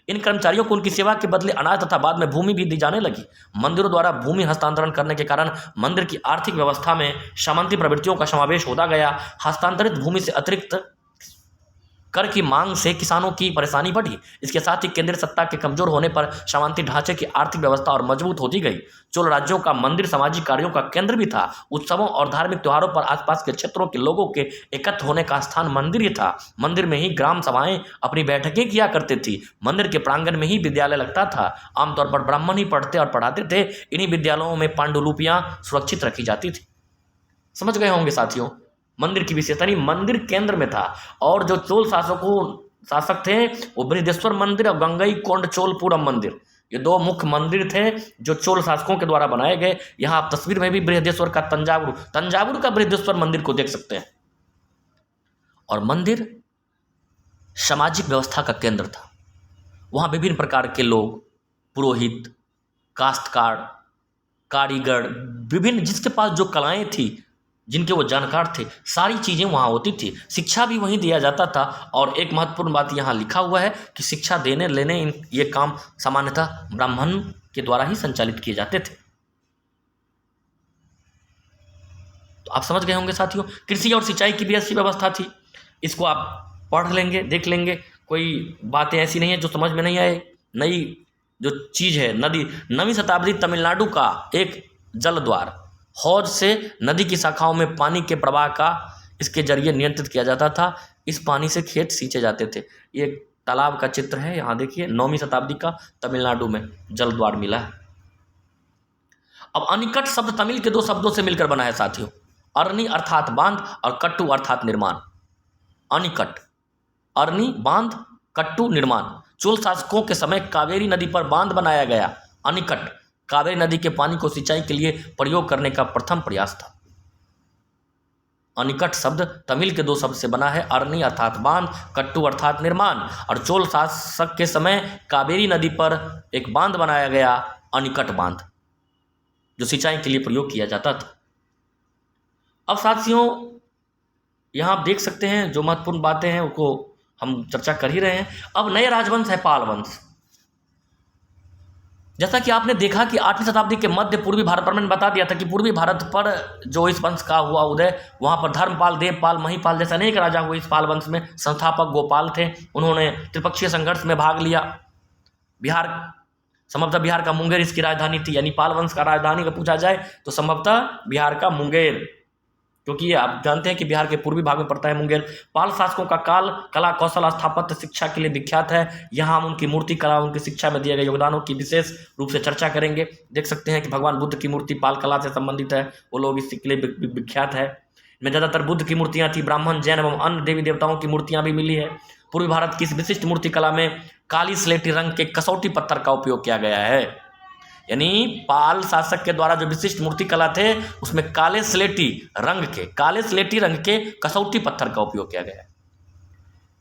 इन कर्मचारियों को उनकी सेवा के बदले अनाज तथा बाद में भूमि भी दी जाने लगी। मंदिरों द्वारा भूमि हस्तांतरण करने के कारण मंदिर की आर्थिक व्यवस्था में सामंती प्रवृत्तियों का समावेश होता गया। हस्तांतरित भूमि से अतिरिक्त कर की मांग से किसानों की परेशानी बढ़ी। इसके साथ ही केंद्रीय सत्ता के कमजोर होने पर सामंती ढांचे की आर्थिक व्यवस्था और मजबूत होती गई। चोल राज्यों का मंदिर सामाजिक कार्यों का केंद्र भी था। उत्सवों और धार्मिक त्योहारों पर आसपास के क्षेत्रों के लोगों के एकत्र होने का स्थान मंदिर ही था। मंदिर में ही ग्राम सभाएं अपनी बैठकें किया करती थी। मंदिर के प्रांगण में ही विद्यालय लगता था। आमतौर पर ब्राह्मण ही पढ़ते और पढ़ाते थे। इन्हीं विद्यालयों में पांडुलिपियां सुरक्षित रखी जाती थी। समझ गए होंगे साथियों, मंदिर की विशेषता नहीं, मंदिर केंद्र में था। और जो चोल शासक थे वो बृहदेश्वर मंदिर और गंगई कोंड चोलपुरम मंदिर, ये दो मुख्य मंदिर थे जो चोल शासकों के द्वारा बनाए गए। यहाँ आप तस्वीर में भी बृहदेश्वर का तंजावुर का बृहदेश्वर मंदिर को देख सकते हैं। और मंदिर सामाजिक व्यवस्था का केंद्र था। वहाँ विभिन्न प्रकार के लोग, पुरोहित, काश्तकार, कारीगर, विभिन्न जिसके पास जो कलाएं थी, जिनके वो जानकार थे, सारी चीज़ें वहाँ होती थी। शिक्षा भी वहीं दिया जाता था। और एक महत्वपूर्ण बात यहाँ लिखा हुआ है कि शिक्षा देने लेने ये काम सामान्यतः ब्राह्मण के द्वारा ही संचालित किए जाते थे। तो आप समझ गए होंगे साथियों, कृषि और सिंचाई की भी ऐसी व्यवस्था थी। इसको आप पढ़ लेंगे, देख लेंगे, कोई बातें ऐसी नहीं है जो समझ में नहीं आए। नई जो चीज़ है, नदी, 9वीं शताब्दी तमिलनाडु का एक जल द्वार, हौज से नदी की शाखाओं में पानी के प्रवाह का इसके जरिए नियंत्रित किया जाता था। इस पानी से खेत सींचे जाते थे। ये तालाब का चित्र है, यहाँ देखिए, 9वीं शताब्दी का तमिलनाडु में जल द्वार मिला है। अब अनिकट शब्द तमिल के दो शब्दों से मिलकर बना है साथियों, अरनी अर्थात बांध और कट्टू अर्थात निर्माण। अनिकट, अरनी बांध, कट्टू निर्माण। चोल शासकों के समय कावेरी नदी पर बांध बनाया गया। अनिकट कावेरी नदी के पानी को सिंचाई के लिए प्रयोग करने का प्रथम प्रयास था। अनिकट शब्द तमिल के दो शब्द से बना है, अरनी अर्थात बांध, कट्टू अर्थात निर्माण। और चोल शासक के समय कावेरी नदी पर एक बांध बनाया गया, अनिकट बांध, जो सिंचाई के लिए प्रयोग किया जाता था। अब साथियों, यहाँ आप देख सकते हैं जो महत्वपूर्ण बातें हैं उनको हम चर्चा कर ही रहे हैं। अब नए राजवंश है पाल वंश। जैसा कि आपने देखा कि 8वीं शताब्दी के मध्य पूर्वी भारत पर मैंने बता दिया था कि पूर्वी भारत पर जो इस वंश का हुआ उदय, वहाँ पर धर्मपाल, देवपाल, महिपाल जैसे अनेक राजा हुए इस पाल वंश में। संस्थापक गोपाल थे। उन्होंने त्रिपक्षीय संघर्ष में भाग लिया। संभवतः बिहार का मुंगेर इसकी राजधानी थी। यानी पाल वंश का राजधानी का पूछा जाए तो संभवतः बिहार का मुंगेर, क्योंकि ये आप जानते हैं कि बिहार के पूर्वी भाग में पड़ता है मुंगेर। पाल शासकों का काल कला, कौशल, स्थापत्य, शिक्षा के लिए विख्यात है। यहाँ हम उनकी मूर्ति कला, उनकी शिक्षा में दिए गए योगदानों की विशेष रूप से चर्चा करेंगे। देख सकते हैं कि भगवान बुद्ध की मूर्ति पाल कला से संबंधित है, वो लोग इसके लिए विख्यात है। में ज़्यादातर बुद्ध की मूर्तियाँ थी। ब्राह्मण, जैन एवं अन्य देवी देवताओं की मूर्तियाँ भी मिली है। पूर्वी भारत की इस विशिष्ट मूर्ति कला में काली स्लेटी रंग के कसौटी पत्थर का उपयोग किया गया है। यानी पाल शासक के द्वारा जो विशिष्ट मूर्ति कला थे उसमें काले स्लेटी रंग के कसौटी पत्थर का उपयोग किया गया है।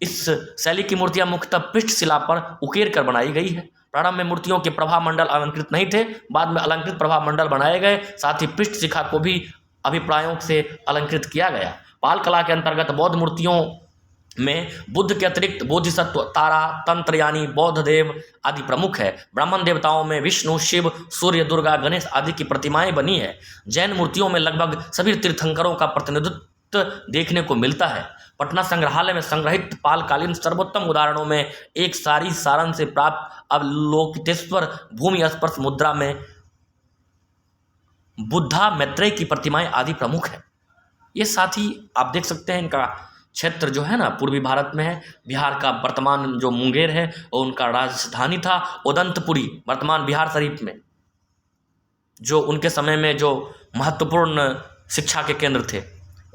इस शैली की मूर्तियां मुख्यतः पृष्ठ शिला पर उकेर कर बनाई गई है। प्रारंभ में मूर्तियों के प्रभा मंडल अलंकृत नहीं थे, बाद में अलंकृत प्रभा मंडल बनाए गए। साथ ही पृष्ठ शिखा को भी अभिप्रायों से अलंकृत किया गया। पाल कला के अंतर्गत बौद्ध मूर्तियों में बुद्ध के अतिरिक्त बोधिसत्व, तारा, तंत्र यानी बौद्ध देव आदि प्रमुख है। ब्राह्मण देवताओं में विष्णु, शिव, सूर्य, दुर्गा, गणेश आदि की प्रतिमाएं बनी है। जैन मूर्तियों में लगभग सभी तीर्थंकरों का प्रतिनिधित्व देखने को मिलता है। पटना संग्रहालय में संग्रहित पालकालीन सर्वोत्तम उदाहरणों में एक सारी सारण से प्राप्त अवलोकितेश्वर भूमि स्पर्श मुद्रा में बुद्धा, मैत्रेय की प्रतिमाएं आदि प्रमुख है। ये साथ ही आप देख सकते हैं इनका क्षेत्र जो है ना पूर्वी भारत में है। बिहार का वर्तमान जो मुंगेर है और उनका राजधानी था उदंतपुरी, वर्तमान बिहार शरीफ में। जो उनके समय में जो महत्वपूर्ण शिक्षा के केंद्र थे।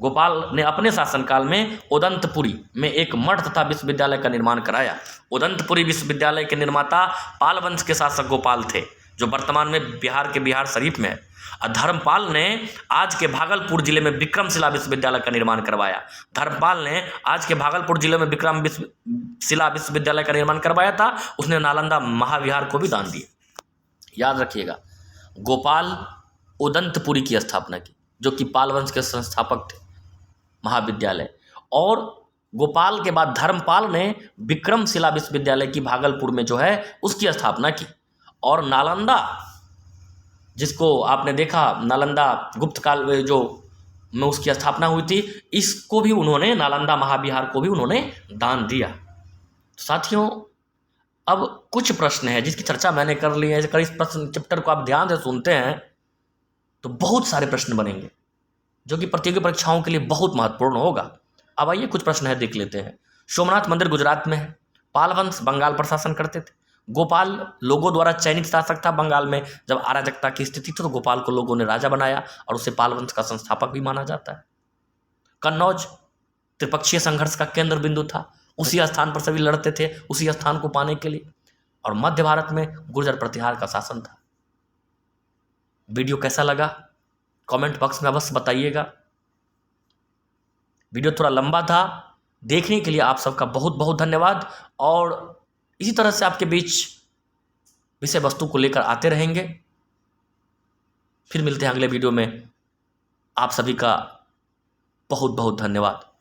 गोपाल ने अपने शासनकाल में उदंतपुरी में एक मठ तथा विश्वविद्यालय का निर्माण कराया। उदंतपुरी विश्वविद्यालय के निर्माता पाल वंश के शासक गोपाल थे, जो वर्तमान में बिहार के बिहार शरीफ में है। धर्मपाल ने आज के भागलपुर जिले में विक्रमशिला विश्वविद्यालय का निर्माण करवाया। धर्मपाल ने आज के भागलपुर जिले में विक्रमशिला विश्वविद्यालय का निर्माण करवाया था। उसने नालंदा महाविहार को भी दान दिया। याद रखिएगा, गोपाल उदंतपुरी की स्थापना की, जो कि पाल वंश के संस्थापक थे महाविद्यालय। और गोपाल के बाद धर्मपाल ने विक्रमशिला विश्वविद्यालय की भागलपुर में जो है उसकी स्थापना की। और नालंदा, जिसको आपने देखा नालंदा गुप्त काल में जो में उसकी स्थापना हुई थी, इसको भी उन्होंने, नालंदा महाविहार को भी उन्होंने दान दिया। तो साथियों, अब कुछ प्रश्न है जिसकी चर्चा मैंने कर ली है। अगर इस प्रश्न चैप्टर को आप ध्यान से सुनते हैं तो बहुत सारे प्रश्न बनेंगे, जो कि प्रतियोगी परीक्षाओं के लिए बहुत महत्वपूर्ण होगा। अब आइए कुछ प्रश्न है देख लेते हैं। सोमनाथ मंदिर गुजरात में है। पाल वंश बंगाल पर शासन करते थे। गोपाल लोगों द्वारा चयनित शासक था बंगाल में। जब अराजकता की स्थिति थी तो गोपाल को लोगों ने राजा बनाया और उसे पाल वंश का संस्थापक भी माना जाता है। कन्नौज त्रिपक्षीय संघर्ष का केंद्र बिंदु था। उसी स्थान पर सभी लड़ते थे, उसी स्थान को पाने के लिए। और मध्य भारत में गुर्जर प्रतिहार का शासन था। वीडियो कैसा लगा कमेंट बॉक्स में अवश्य बताइएगा। वीडियो थोड़ा लंबा था, देखने के लिए आप सबका बहुत बहुत धन्यवाद। और इसी तरह से आपके बीच विषय वस्तु को लेकर आते रहेंगे। फिर मिलते हैं अगले वीडियो में। आप सभी का बहुत बहुत धन्यवाद।